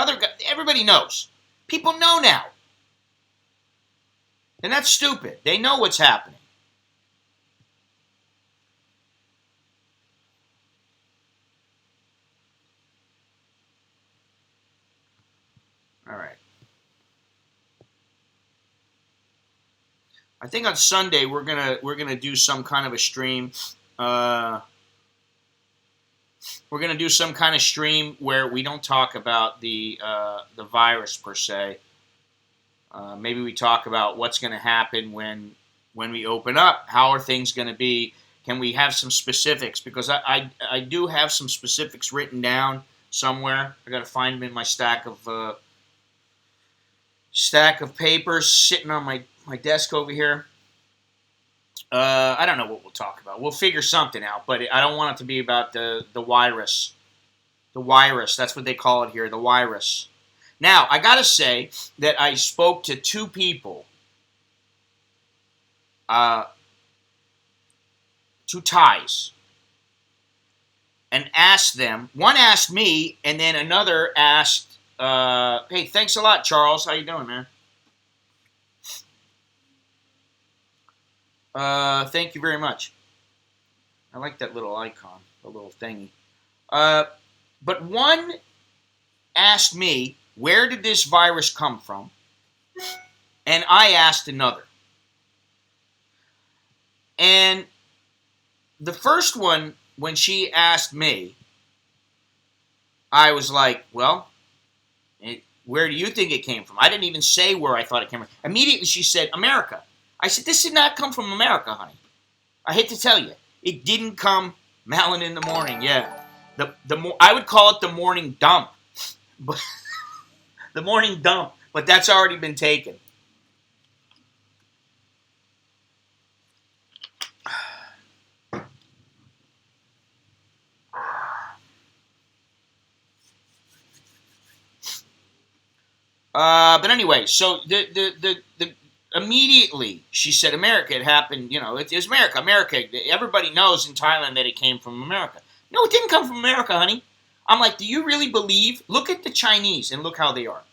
Everybody knows. People know now. And that's stupid. They know what's happening. All right. I think on Sunday we're gonna do some kind of a stream. We're gonna do some kind of stream where we don't talk about the virus per se. Maybe we talk about what's going to happen when we open up. How are things going to be? Can we have some specifics? Because I do have some specifics written down somewhere. I got to find them in my stack of papers sitting on my desk over here. I don't know what we'll talk about. We'll figure something out, but I don't want it to be about the virus. The virus, that's what they call it here, the virus. Now, I got to say that I spoke to two people, two Thais, and asked them. One asked me, and then another asked, hey, thanks a lot, Charles. How you doing, man? Thank you very much. I like that little icon, the little thingy. But one asked me, where did this virus come from? And I asked another. And the first one, when she asked me, I was like, well, where do you think it came from? I didn't even say where I thought it came from. Immediately she said, America. I said, this did not come from America, honey. I hate to tell you. It didn't come Malin in the morning, yeah. I would call it the morning dump. But the morning dump, but that's already been taken. But anyway, so the immediately she said America. It happened, it was America. America. Everybody knows in Thailand that it came from America. No, it didn't come from America, honey. I'm like, do you really believe? Look at the Chinese and look how they are.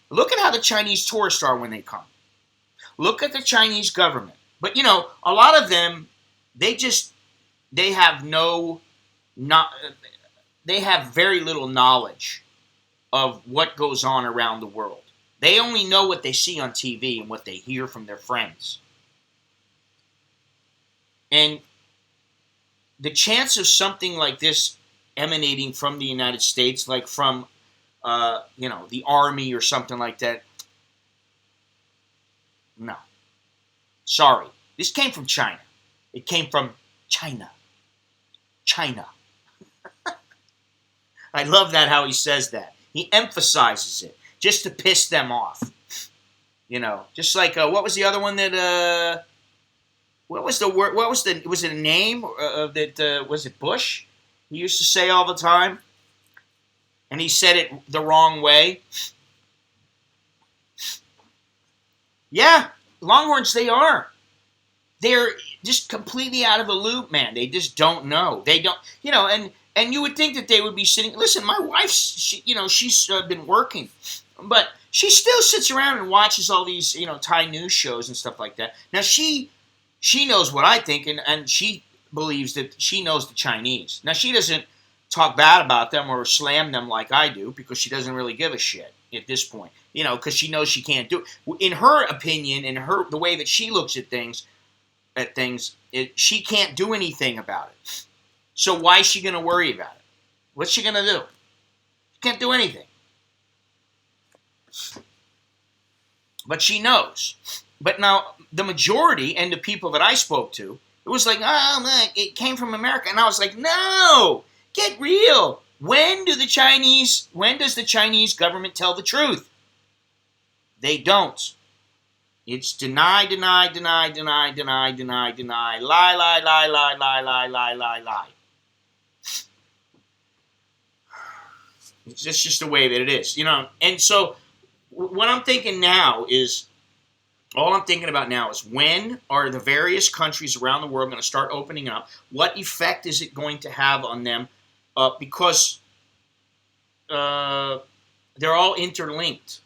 Look at how the Chinese tourists are when they come. Look at the Chinese government. But, a lot of them, they have they have very little knowledge of what goes on around the world. They only know what they see on TV and what they hear from their friends. And the chance of something like this emanating from the United States, like from, the army or something like that, no. Sorry. This came from China. It came from China. China. I love that how he says that. He emphasizes it just to piss them off. Just like, what was the other one that, what was the word, was it a name that, was it Bush? He used to say all the time. And he said it the wrong way. Yeah, Longhorns, they are. They're just completely out of the loop, man. They just don't know. They don't, and you would think that they would be sitting. Listen, my wife, she's been working, but she still sits around and watches all these, Thai news shows and stuff like that. Now, she knows what I think, and she believes that she knows the Chinese. Now, she doesn't talk bad about them or slam them like I do because she doesn't really give a shit at this point. Because she knows she can't do it. In her opinion, the way that she looks at things, she can't do anything about it. So why is she going to worry about it? What's she going to do? She can't do anything. But she knows. But now, the majority and the people that I spoke to, it was like, man, it came from America. And I was like, no, get real. When does the Chinese government tell the truth? They don't. It's deny, deny, deny, deny, deny, deny, deny, lie, lie, lie, lie, lie, lie, lie, lie, lie. It's just the way that it is, And so what I'm thinking now is, all I'm thinking about now is when are the various countries around the world going to start opening up? What effect is it going to have on them? Because they're all interlinked.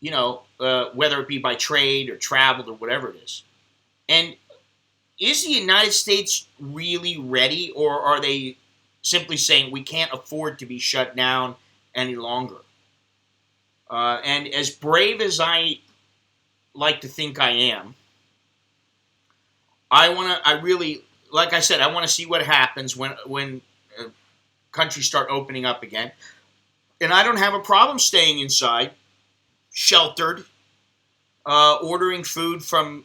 whether it be by trade or travel or whatever it is. And is the United States really ready, or are they simply saying we can't afford to be shut down any longer? And as brave as I like to think I am, I really, like I said, I want to see what happens when countries start opening up again. And I don't have a problem staying inside, sheltered, ordering food from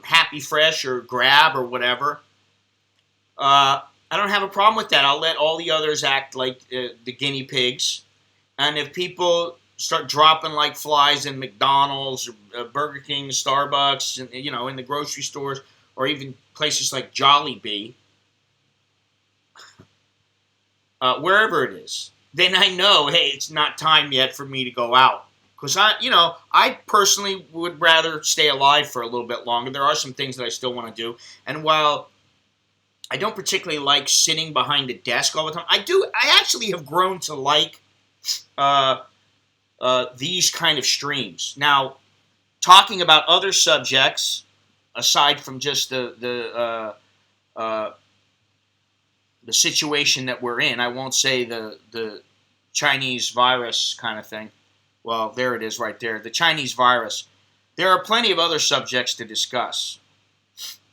Happy Fresh or Grab or whatever. I don't have a problem with that. I'll let all the others act like the guinea pigs. And if people start dropping like flies in McDonald's, or, Burger King, Starbucks, and in the grocery stores, or even places like Jollibee, wherever it is, then I know, hey, it's not time yet for me to go out. Because I personally would rather stay alive for a little bit longer. There are some things that I still want to do. And while I don't particularly like sitting behind a desk all the time, I actually have grown to like these kind of streams. Now, talking about other subjects, aside from just the situation that we're in, I won't say the Chinese virus kind of thing. Well, there it is right there. The Chinese virus. There are plenty of other subjects to discuss.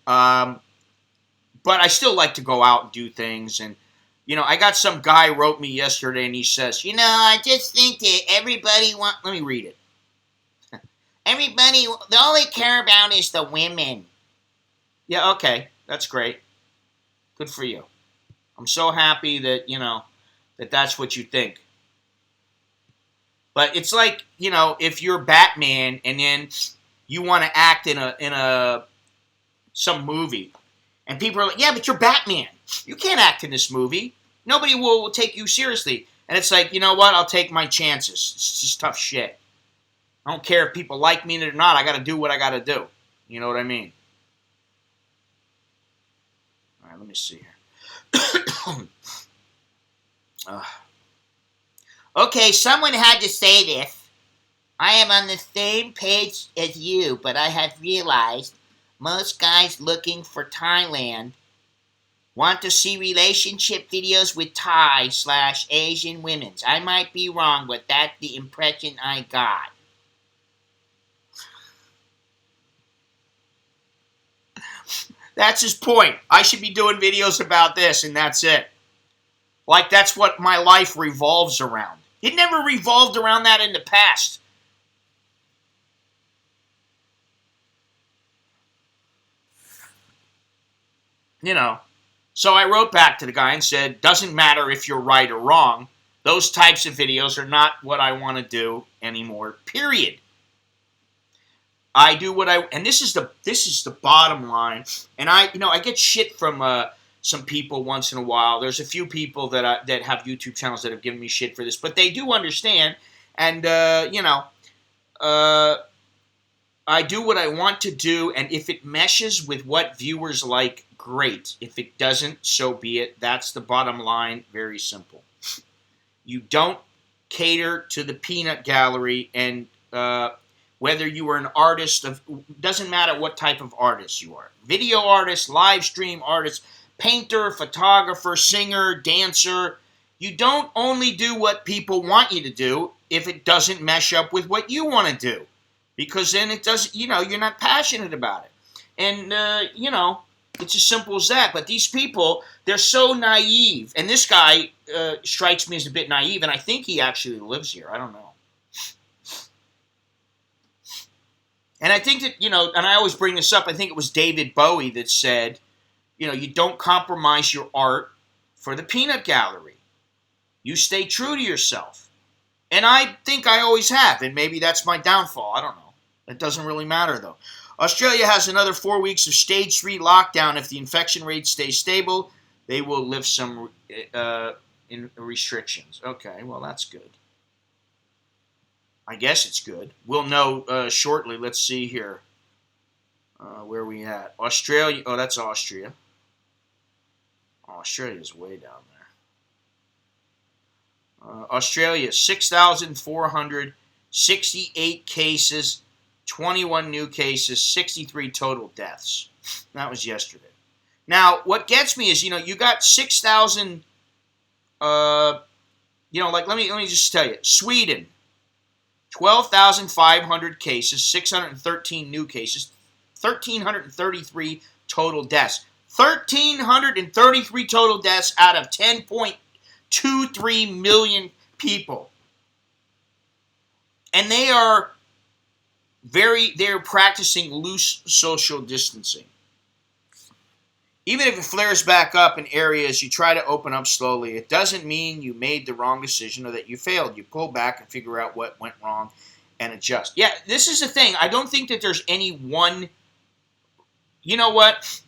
But I still like to go out and do things. And, I got some guy wrote me yesterday and he says, I just think that everybody let me read it. Everybody, all they care about is the women. Yeah, okay. That's great. Good for you. I'm so happy that, that's what you think. But it's like, if you're Batman and then you want to act in some movie, and people are like, yeah, but you're Batman. You can't act in this movie. Nobody will take you seriously. And it's like, you know what? I'll take my chances. It's just tough shit. I don't care if people like me or not. I got to do what I got to do. You know what I mean? All right, let me see here. Okay, someone had to say this. I am on the same page as you, but I have realized most guys looking for Thailand want to see relationship videos with Thai/Asian women. I might be wrong, but that's the impression I got. That's his point. I should be doing videos about this, and that's it. Like, that's what my life revolves around. It never revolved around that in the past. So I wrote back to the guy and said, doesn't matter if you're right or wrong. Those types of videos are not what I want to do anymore, period. I do what and this is the bottom line. And I get shit from some people once in a while. There's a few people that have YouTube channels that have given me shit for this, but they do understand. And I do what I want to do, and if it meshes with what viewers like, great. If it doesn't, so be it. That's the bottom line. Very simple. You don't cater to the peanut gallery, and whether you are an artist doesn't matter what type of artist you are. Video artist, live stream artist, painter, photographer, singer, dancer. You don't only do what people want you to do if it doesn't mesh up with what you want to do. Because then it doesn't, you're not passionate about it. And, it's as simple as that. But these people, they're so naive. And this guy strikes me as a bit naive, and I think he actually lives here. I don't know. And I think that, and I always bring this up, I think it was David Bowie that said, you don't compromise your art for the peanut gallery. You stay true to yourself. And I think I always have, and maybe that's my downfall. I don't know. It doesn't really matter, though. Australia has another 4 weeks of stage 3 lockdown. If the infection rate stays stable, they will lift some restrictions. Okay, well, that's good. I guess it's good. We'll know shortly. Let's see here. Where are we at? Australia. Oh, that's Austria. Oh, Australia's way down there. Australia, 6,400 68 cases, 21 new cases, 63 total deaths. That was yesterday. Now, what gets me is, you got 6,000, let me just tell you. Sweden, 12,500 cases, 613 new cases, 1,333 total deaths. 1,333 total deaths out of 10.23 million people. And they're practicing loose social distancing. Even if it flares back up in areas, you try to open up slowly. It doesn't mean you made the wrong decision or that you failed. You pull back and figure out what went wrong and adjust. Yeah, this is the thing. I don't think that there's any one... You know what?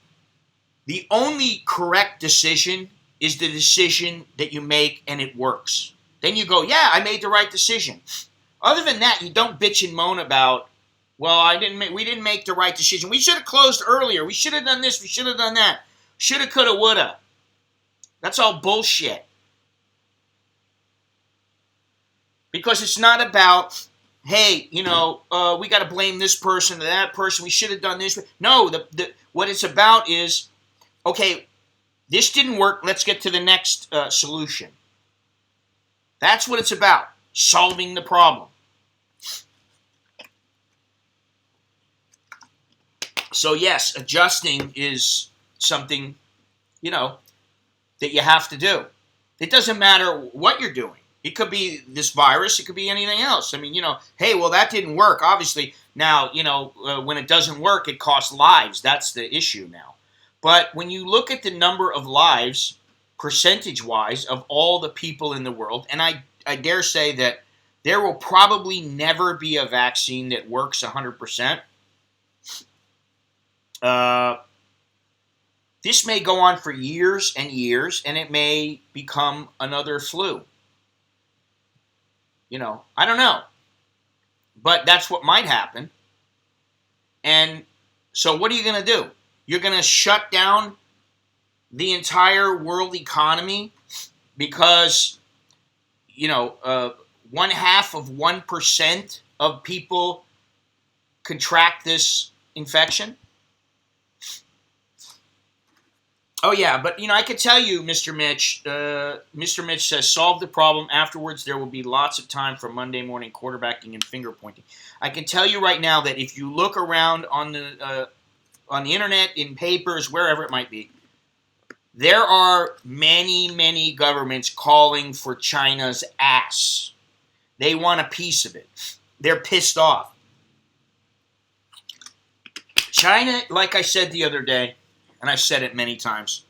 The only correct decision is the decision that you make and it works. Then you go, yeah, I made the right decision. Other than that, you don't bitch and moan about, well, we didn't make the right decision. We should have closed earlier. We should have done this. We should have done that. Shoulda, coulda, woulda. That's all bullshit. Because it's not about, hey, we got to blame this person or that person. We should have done this. No, what it's about is, okay, this didn't work. Let's get to the next solution. That's what it's about, solving the problem. So yes, adjusting is something, that you have to do. It doesn't matter what you're doing. It could be this virus. It could be anything else. I mean, hey, well, that didn't work. Obviously, now, when it doesn't work, it costs lives. That's the issue now. But when you look at the number of lives, percentage-wise, of all the people in the world, and I dare say that there will probably never be a vaccine that works 100%. This may go on for years and years, and it may become another flu. I don't know. But that's what might happen. And so what are you going to do? You're going to shut down the entire world economy because, 1/2 of 1% of people contract this infection? Oh, yeah, but, I could tell you, Mr. Mitch. Mr. Mitch says, solve the problem. Afterwards, there will be lots of time for Monday morning quarterbacking and finger pointing. I can tell you right now that if you look around on the internet, in papers, wherever it might be, there are many, many governments calling for China's ass. They want a piece of it. They're pissed off. China, like I said the other day, and I've said it many times,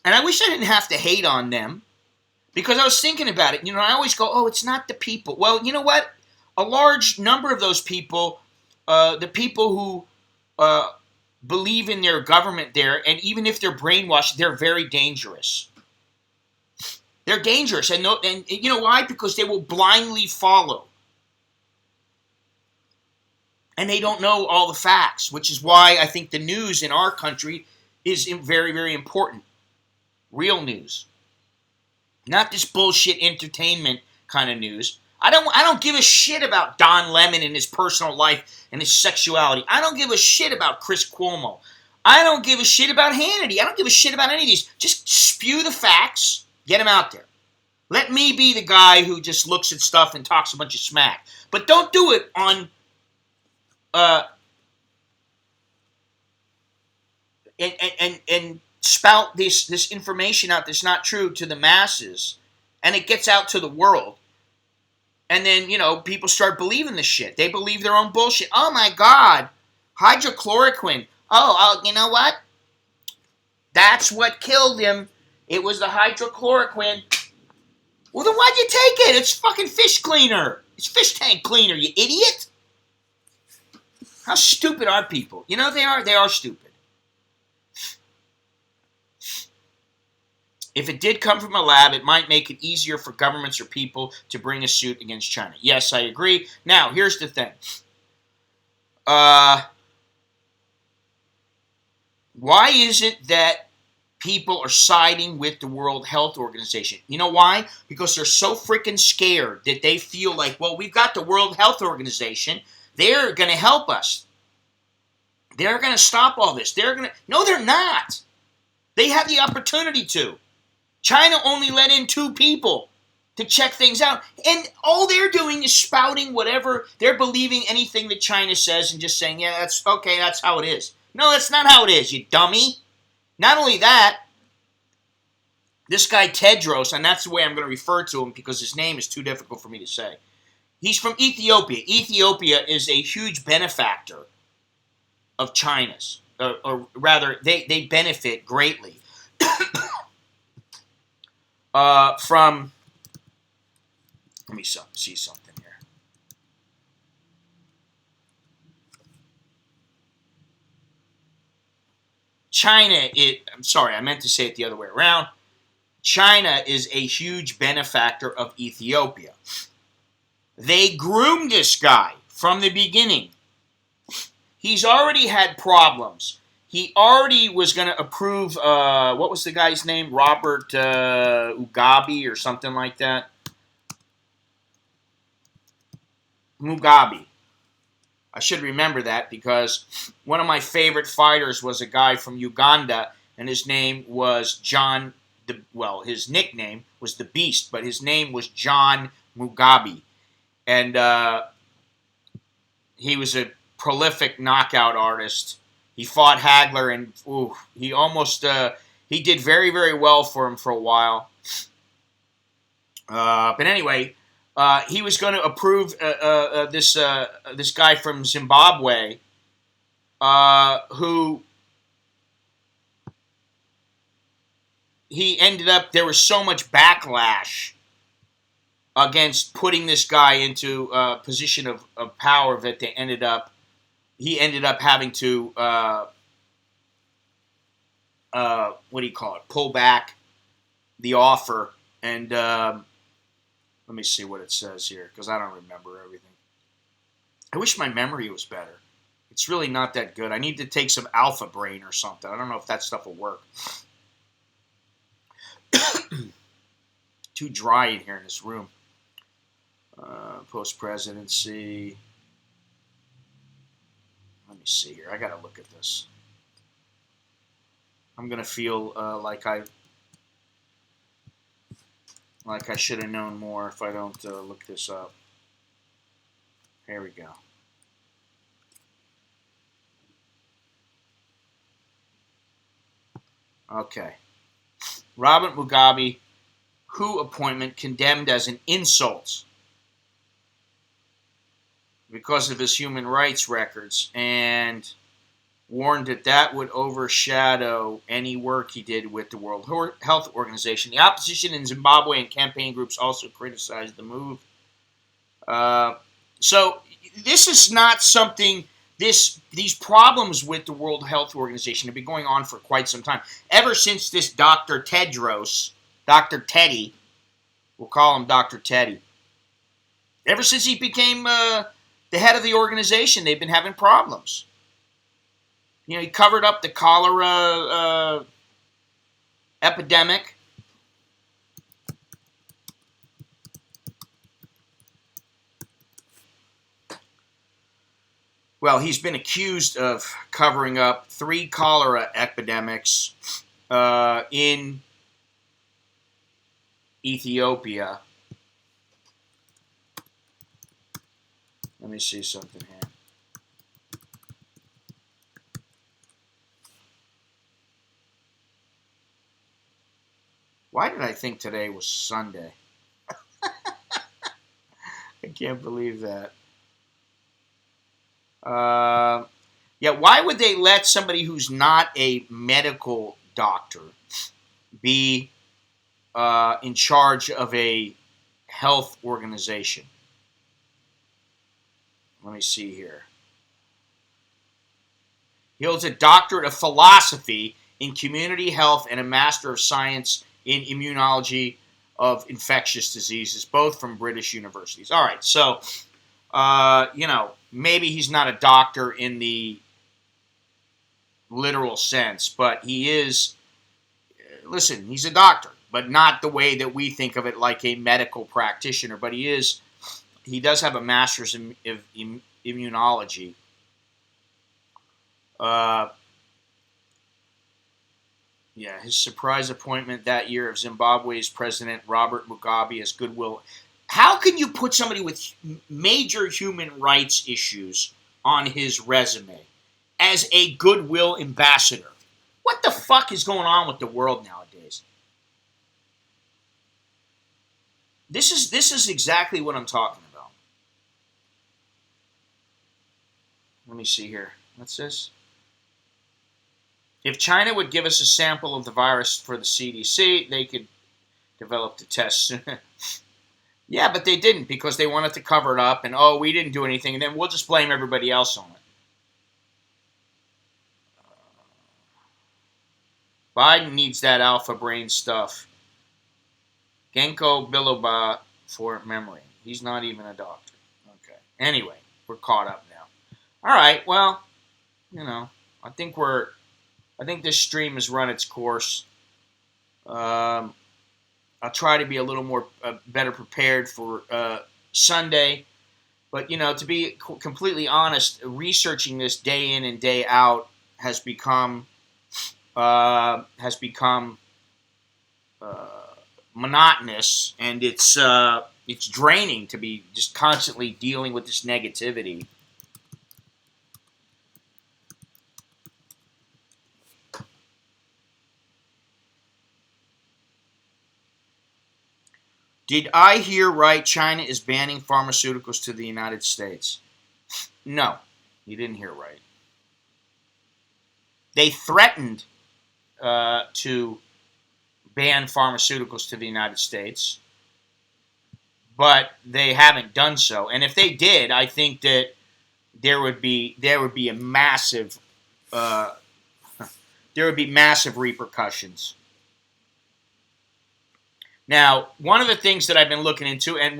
and I wish I didn't have to hate on them, because I was thinking about it. I always go, oh, it's not the people. Well, you know what? A large number of those people, the people who believe in their government there, and even if they're brainwashed, they're very dangerous. They're dangerous, and you know why? Because they will blindly follow. And they don't know all the facts, which is why I think the news in our country is very, very important. Real news. Not this bullshit entertainment kind of news. I don't give a shit about Don Lemon and his personal life and his sexuality. I don't give a shit about Chris Cuomo. I don't give a shit about Hannity. I don't give a shit about any of these. Just spew the facts. Get them out there. Let me be the guy who just looks at stuff and talks a bunch of smack. But don't do it on... and spout this information out that's not true to the masses, and it gets out to the world, and then people start believing this shit. They believe their own bullshit. Oh my God, hydrochloroquine. Oh, you know what? That's what killed him. It was the hydrochloroquine. Well, then why'd you take it? It's fucking fish cleaner. It's fish tank cleaner, you idiot. How stupid are people? They are stupid. If it did come from a lab, it might make it easier for governments or people to bring a suit against China. Yes, I agree. Now, here's the thing. Why is it that people are siding with the World Health Organization. You know why? Because they're so freaking scared that they feel like, well, we've got the World Health Organization. They're going to help us. They're going to stop all this. No, they're not. They have the opportunity to. China only let in 2 people to check things out. And all they're doing is spouting whatever. They're believing anything that China says and just saying, yeah, that's okay, that's how it is. No, that's not how it is, you dummy. Not only that, this guy Tedros, and that's the way I'm going to refer to him because his name is too difficult for me to say. He's from Ethiopia. Ethiopia is a huge benefactor of China's. Or rather, they benefit greatly from... Let me see something here. I'm sorry, I meant to say it the other way around. China is a huge benefactor of Ethiopia. They groomed this guy from the beginning. He's already had problems. He already was going to approve, what was the guy's name? Robert Mugabe or something like that. Mugabe. I should remember that because one of my favorite fighters was a guy from Uganda, and his name was John, his nickname was the Beast, but his name was John Mugabe. And he was a prolific knockout artist. He fought Hagler, and he almost, he did very, very well for him for a while. But anyway, he was going to approve this guy from Zimbabwe, who he ended up. There was so much backlash against putting this guy into a position of power that he ended up having to pull back the offer. And let me see what it says here, because I don't remember everything. I wish my memory was better. It's really not that good. I need to take some Alpha Brain or something. I don't know if that stuff will work. Too dry in here in this room. Post-presidency. Let me see here. I got to look at this. I'm going to feel like I should have known more if I don't look this up. Here we go. Okay. Robert Mugabe, WHO appointment condemned as an insult because of his human rights records, and warned that would overshadow any work he did with the World Health Organization. The opposition in Zimbabwe and campaign groups also criticized the move. So this is not something, these problems with the World Health Organization have been going on for quite some time. Ever since this Dr. Tedros, Dr. Teddy, we'll call him Dr. Teddy. Ever since he became the head of the organization, they've been having problems. You know, he covered up the cholera epidemic. Well, he's been accused of covering up 3 cholera epidemics in Ethiopia. Let me see something here. Why did I think today was Sunday? I can't believe that. Yeah, why would they let somebody who's not a medical doctor be in charge of a health organization? Let me see here. He holds a doctorate of philosophy in community health and a master of science in immunology of infectious diseases, both from British universities. All right, so, maybe he's not a doctor in the literal sense, but he is listen, he's a doctor, but not the way that we think of it, like a medical practitioner. But he does have a master's in immunology. Yeah, his surprise appointment that year of Zimbabwe's President Robert Mugabe as goodwill. How can you put somebody with major human rights issues on his resume as a goodwill ambassador? What the fuck is going on with the world nowadays? This is exactly what I'm talking about. Let me see here. What's this? If China would give us a sample of the virus for the CDC, they could develop the tests. Yeah, but they didn't because they wanted to cover it up and, oh, we didn't do anything, and then we'll just blame everybody else on it. Biden needs that alpha brain stuff. Genko Biloba for memory. He's not even a doctor. Okay. Anyway, we're caught up now. All right, well, I think this stream has run its course. I'll try to be a little more better prepared for Sunday. But, to be completely honest, researching this day in and day out has become monotonous, and it's draining to be just constantly dealing with this negativity. Did I hear right? China is banning pharmaceuticals to the United States. No, you didn't hear right. They threatened to ban pharmaceuticals to the United States, but they haven't done so. And if they did, I think that there would be a massive repercussions. Now, one of the things that I've been looking into, and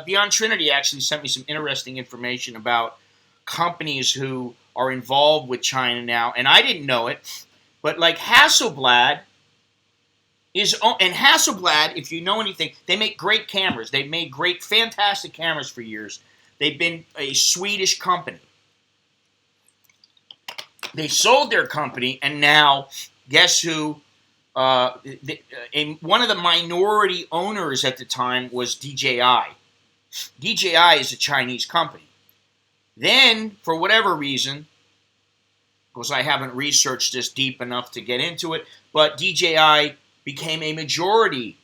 Beyond Trinity actually sent me some interesting information about companies who are involved with China now, and I didn't know it, but like Hasselblad Hasselblad, if you know anything, they make great cameras. They've made great, fantastic cameras for years. They've been a Swedish company. They sold their company, and now, guess who? One of the minority owners at the time was DJI. DJI is a Chinese company. Then, for whatever reason, because I haven't researched this deep enough to get into it, but DJI became a majority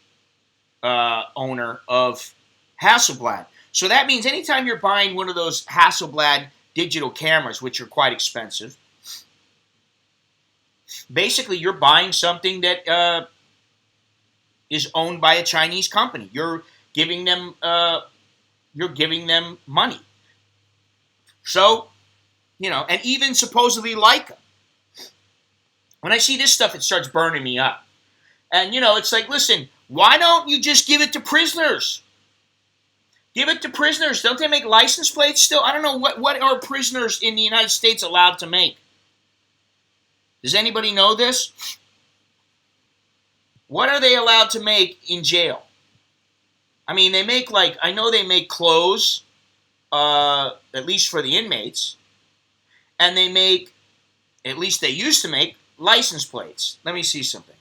owner of Hasselblad. So that means anytime you're buying one of those Hasselblad digital cameras, which are quite expensive, basically you're buying something that is owned by a Chinese company. You're giving them money. So, and even supposedly Leica. When I see this stuff, it starts burning me up. And, it's like, listen, why don't you just give it to prisoners? Give it to prisoners. Don't they make license plates still? I don't know, what are prisoners in the United States allowed to make? Does anybody know this? What are they allowed to make in jail? I mean, they make I know they make clothes, at least for the inmates. And they make, at least they used to make, license plates. Let me see something.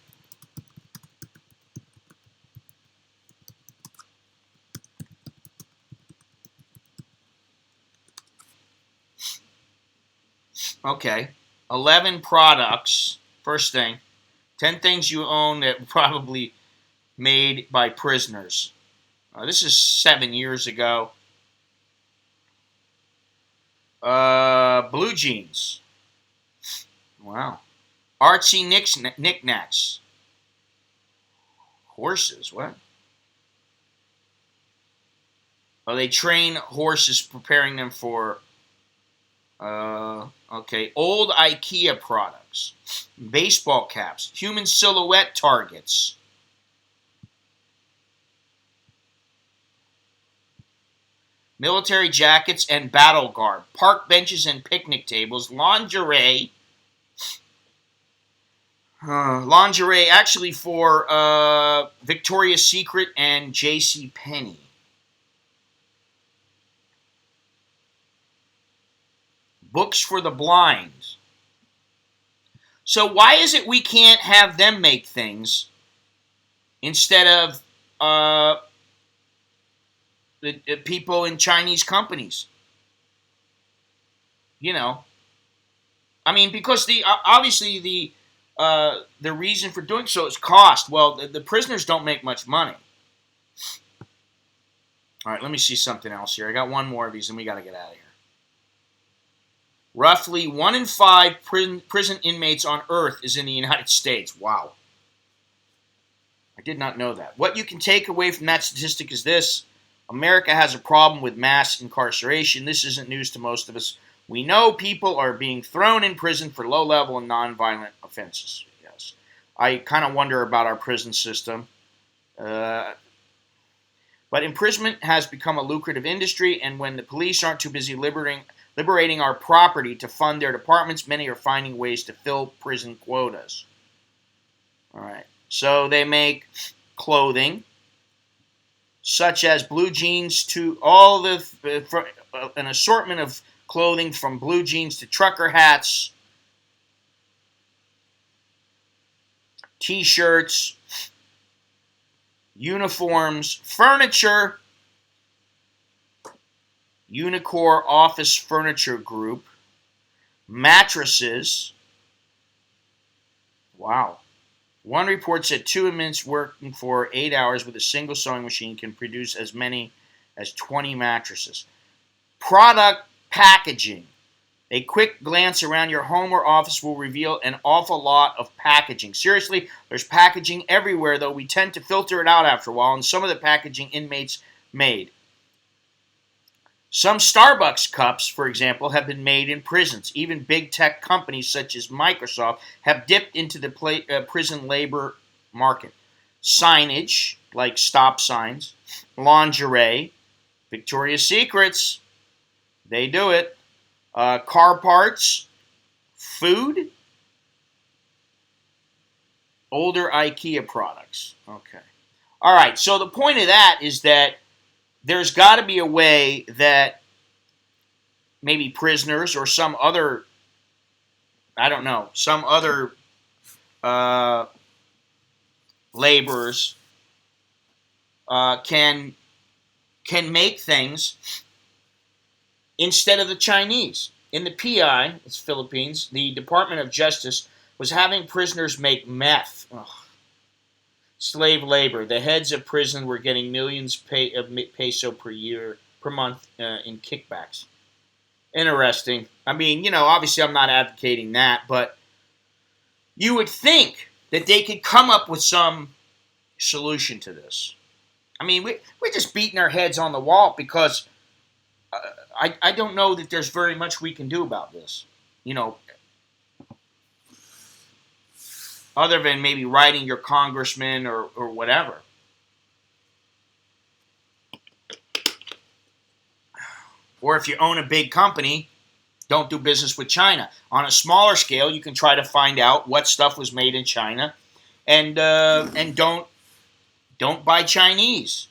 Okay. 11 products. First thing. 10 things you own that were probably made by prisoners. This is 7 years ago. Blue jeans. Wow. Artsy knickknacks. Horses, what? Oh, they train horses, preparing them for, okay, old IKEA products. Baseball caps. Human silhouette targets. Military jackets and battle garb. Park benches and picnic tables. Lingerie. Lingerie, actually for Victoria's Secret and J.C. Penney. Books for the blind. So why is it we can't have them make things instead of the people in Chinese companies? You know, I mean, because obviously the reason for doing so is cost. Well, the prisoners don't make much money. All right, let me see something else here. I got one more of these, and we got to get out of here. Roughly 1 in 5 prison inmates on Earth is in the United States. Wow. I did not know that. What you can take away from that statistic is this. America has a problem with mass incarceration. This isn't news to most of us. We know people are being thrown in prison for low-level and non-violent offenses. Yes. I kind of wonder about our prison system. But imprisonment has become a lucrative industry, and when the police aren't too busy liberating our property to fund their departments, many are finding ways to fill prison quotas. All right. So they make clothing, such as blue jeans to an assortment of clothing from blue jeans to trucker hats, t-shirts, uniforms, furniture, Unicore Office Furniture Group, mattresses. Wow. One report said 2 inmates working for 8 hours with a single sewing machine can produce as many as 20 mattresses. Product packaging. A quick glance around your home or office will reveal an awful lot of packaging. Seriously, there's packaging everywhere, though we tend to filter it out after a while, and some of the packaging inmates made. Some Starbucks cups, for example, have been made in prisons. Even big tech companies such as Microsoft have dipped into the prison labor market. Signage, like stop signs, lingerie, Victoria's Secrets, they do it. Car parts, food, older IKEA products. Okay. All right, so the point of that is that there's got to be a way that maybe prisoners or some other, I don't know, some other laborers can make things instead of the Chinese. In the PI, it's Philippines, the Department of Justice was having prisoners make meth. Ugh. Slave labor. The heads of prison were getting millions of peso per month in kickbacks. Interesting. I mean, obviously I'm not advocating that, but you would think that they could come up with some solution to this. I mean, we're just beating our heads on the wall because I don't know that there's very much we can do about this. Other than maybe writing your congressman or whatever. Or if you own a big company, don't do business with China. On a smaller scale, you can try to find out what stuff was made in China, and don't buy Chinese.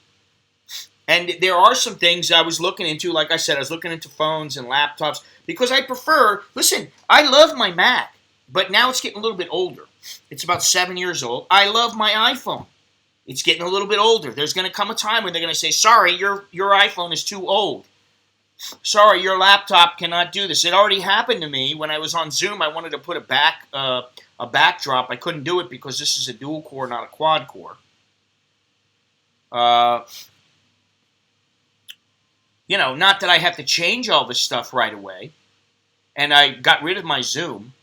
And there are some things I was looking into. Like I said, I was looking into phones and laptops because I prefer. Listen, I love my Mac, but now it's getting a little bit older. It's about 7 years old. I love my iPhone. It's getting a little bit older. There's going to come a time when they're going to say, sorry, your iPhone is too old. Sorry, your laptop cannot do this. It already happened to me when I was on Zoom. I wanted to put a backdrop. I couldn't do it because this is a dual core, not a quad core. Not that I have to change all this stuff right away. And I got rid of my Zoom.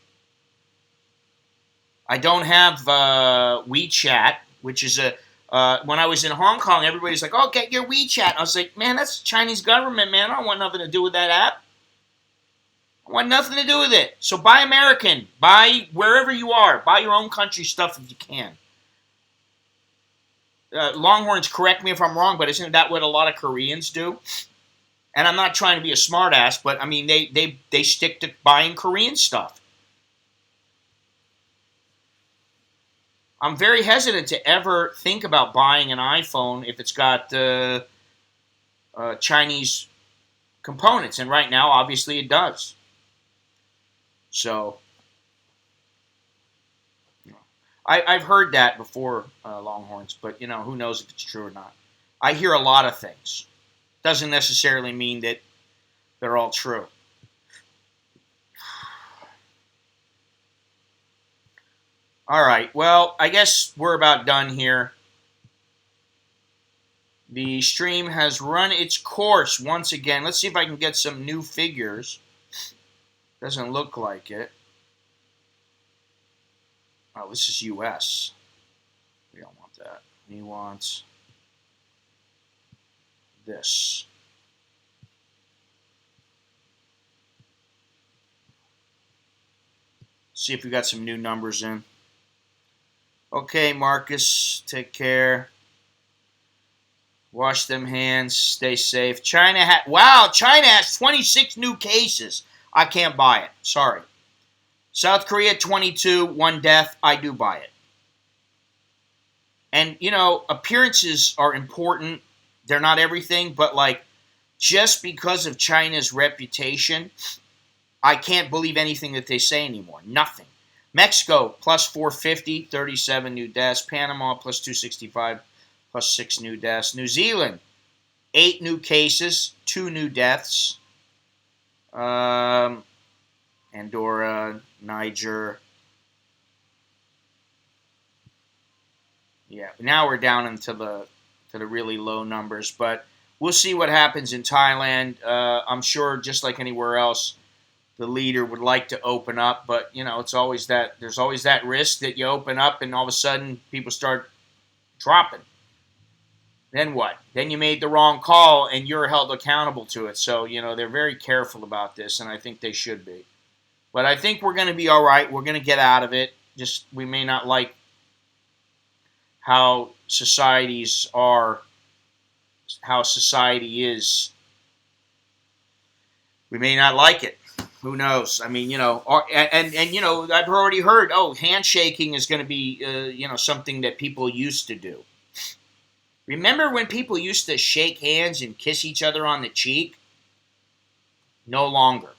I don't have WeChat, which is when I was in Hong Kong, everybody's like, oh, get your WeChat. I was like, man, that's the Chinese government, man. I don't want nothing to do with that app. I want nothing to do with it. So buy American. Buy wherever you are. Buy your own country stuff if you can. Longhorns, correct me if I'm wrong, but isn't that what a lot of Koreans do? And I'm not trying to be a smartass, but I mean, they stick to buying Korean stuff. I'm very hesitant to ever think about buying an iPhone if it's got Chinese components, and right now, obviously, it does. So, I've heard that before, Longhorns, but who knows if it's true or not. I hear a lot of things. Doesn't necessarily mean that they're all true. All right, well, I guess we're about done here. The stream has run its course once again. Let's see if I can get some new figures. Doesn't look like it. Oh, this is US. We don't want that. We want this. See if we got some new numbers in. Okay, Marcus, take care. Wash them hands. Stay safe. China has 26 new cases. I can't buy it. Sorry. South Korea, 22, 1 death. I do buy it. And, appearances are important. They're not everything, but, just because of China's reputation, I can't believe anything that they say anymore. Nothing. Mexico, plus 450, 37 new deaths. Panama, plus 265, plus 6 new deaths. New Zealand, 8 new cases, 2 new deaths. Andorra, Niger. Yeah, now we're down into the really low numbers, but we'll see what happens in Thailand. I'm sure, just like anywhere else, the leader would like to open up, but it's always there's always that risk that you open up and all of a sudden people start dropping. Then what? Then you made the wrong call and you're held accountable to it. So, they're very careful about this, and I think they should be. But I think we're going to be all right. We're going to get out of it. Just we may not like how societies are, how society is. We may not like it. Who knows? I mean, and I've already heard, handshaking is going to be, something that people used to do. Remember when people used to shake hands and kiss each other on the cheek? No longer.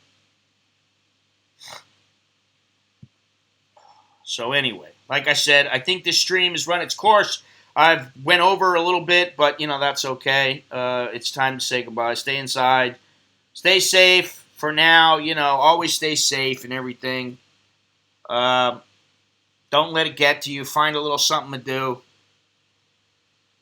So anyway, like I said, I think this stream has run its course. I've went over a little bit, but, that's okay. It's time to say goodbye. Stay inside. Stay safe. For now, always stay safe and everything. Don't let it get to you. Find a little something to do.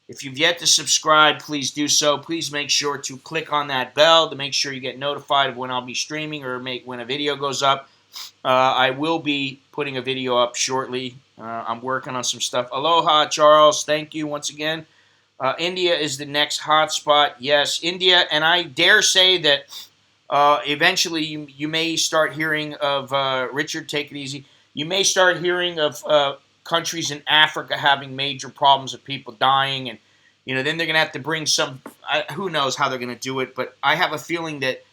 If you've yet to subscribe, please do so. Please make sure to click on that bell to make sure you get notified of when I'll be streaming or when a video goes up. I will be putting a video up shortly. I'm working on some stuff. Aloha, Charles. Thank you once again. India is the next hotspot. Yes, India. And I dare say that eventually you may start hearing of, Richard, take it easy. You may start hearing of countries in Africa having major problems of people dying. And, then they're going to have to bring some, who knows how they're going to do it. But I have a feeling that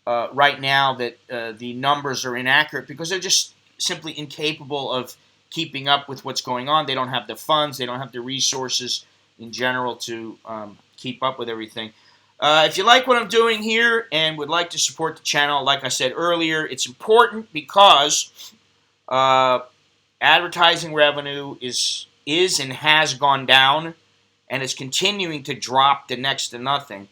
right now that the numbers are inaccurate because they're just simply incapable of keeping up with what's going on. They don't have the funds. They don't have the resources in general to keep up with everything. If you like what I'm doing here and would like to support the channel, like I said earlier, it's important because advertising revenue is and has gone down and is continuing to drop to next to nothing.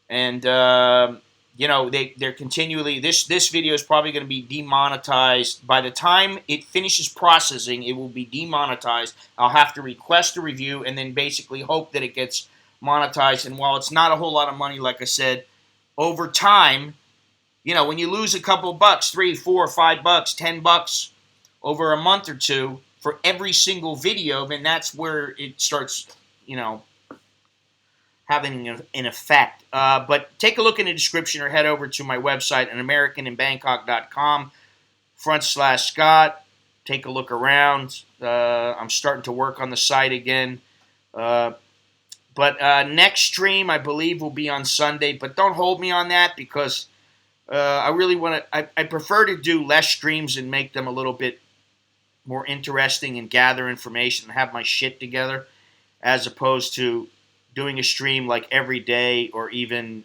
And, they're continually, this video is probably going to be demonetized. By the time it finishes processing, it will be demonetized. I'll have to request a review and then basically hope that it gets monetized. And while it's not a whole lot of money, like I said, over time, when you lose a couple bucks, $3, $4, $5, $10 over a month or two for every single video, then that's where it starts, having an effect. But take a look in the description or head over to my website, AmericanInBangkok.com/Scott. Take a look around. I'm starting to work on the site again. But next stream, I believe, will be on Sunday. But don't hold me on that because I really want to. I prefer to do less streams and make them a little bit more interesting and gather information and have my shit together, as opposed to doing a stream like every day or even,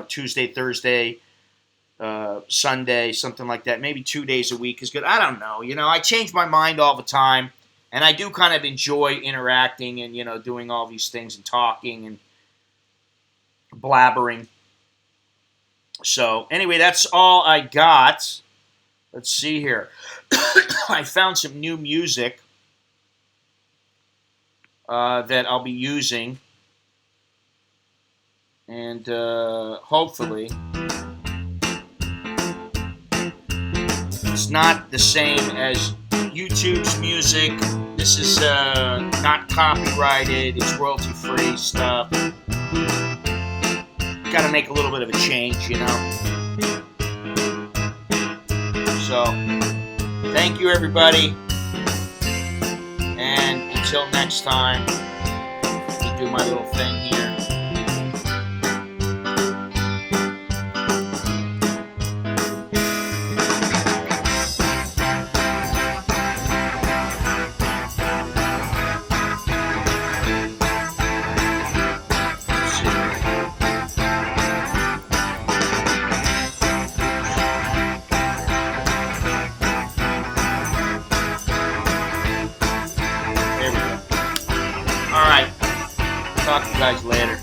Tuesday, Thursday, Sunday, something like that. Maybe 2 days a week is good. I don't know. I change my mind all the time, and I do kind of enjoy interacting and, doing all these things and talking and blabbering. So, anyway, that's all I got. Let's see here. I found some new music that I'll be using. And hopefully it's not the same as YouTube's music. This is not copyrighted. It's royalty-free stuff. Got to make a little bit of a change, So, thank you, everybody. And until next time, I'll do my little thing here. Talk to you guys later.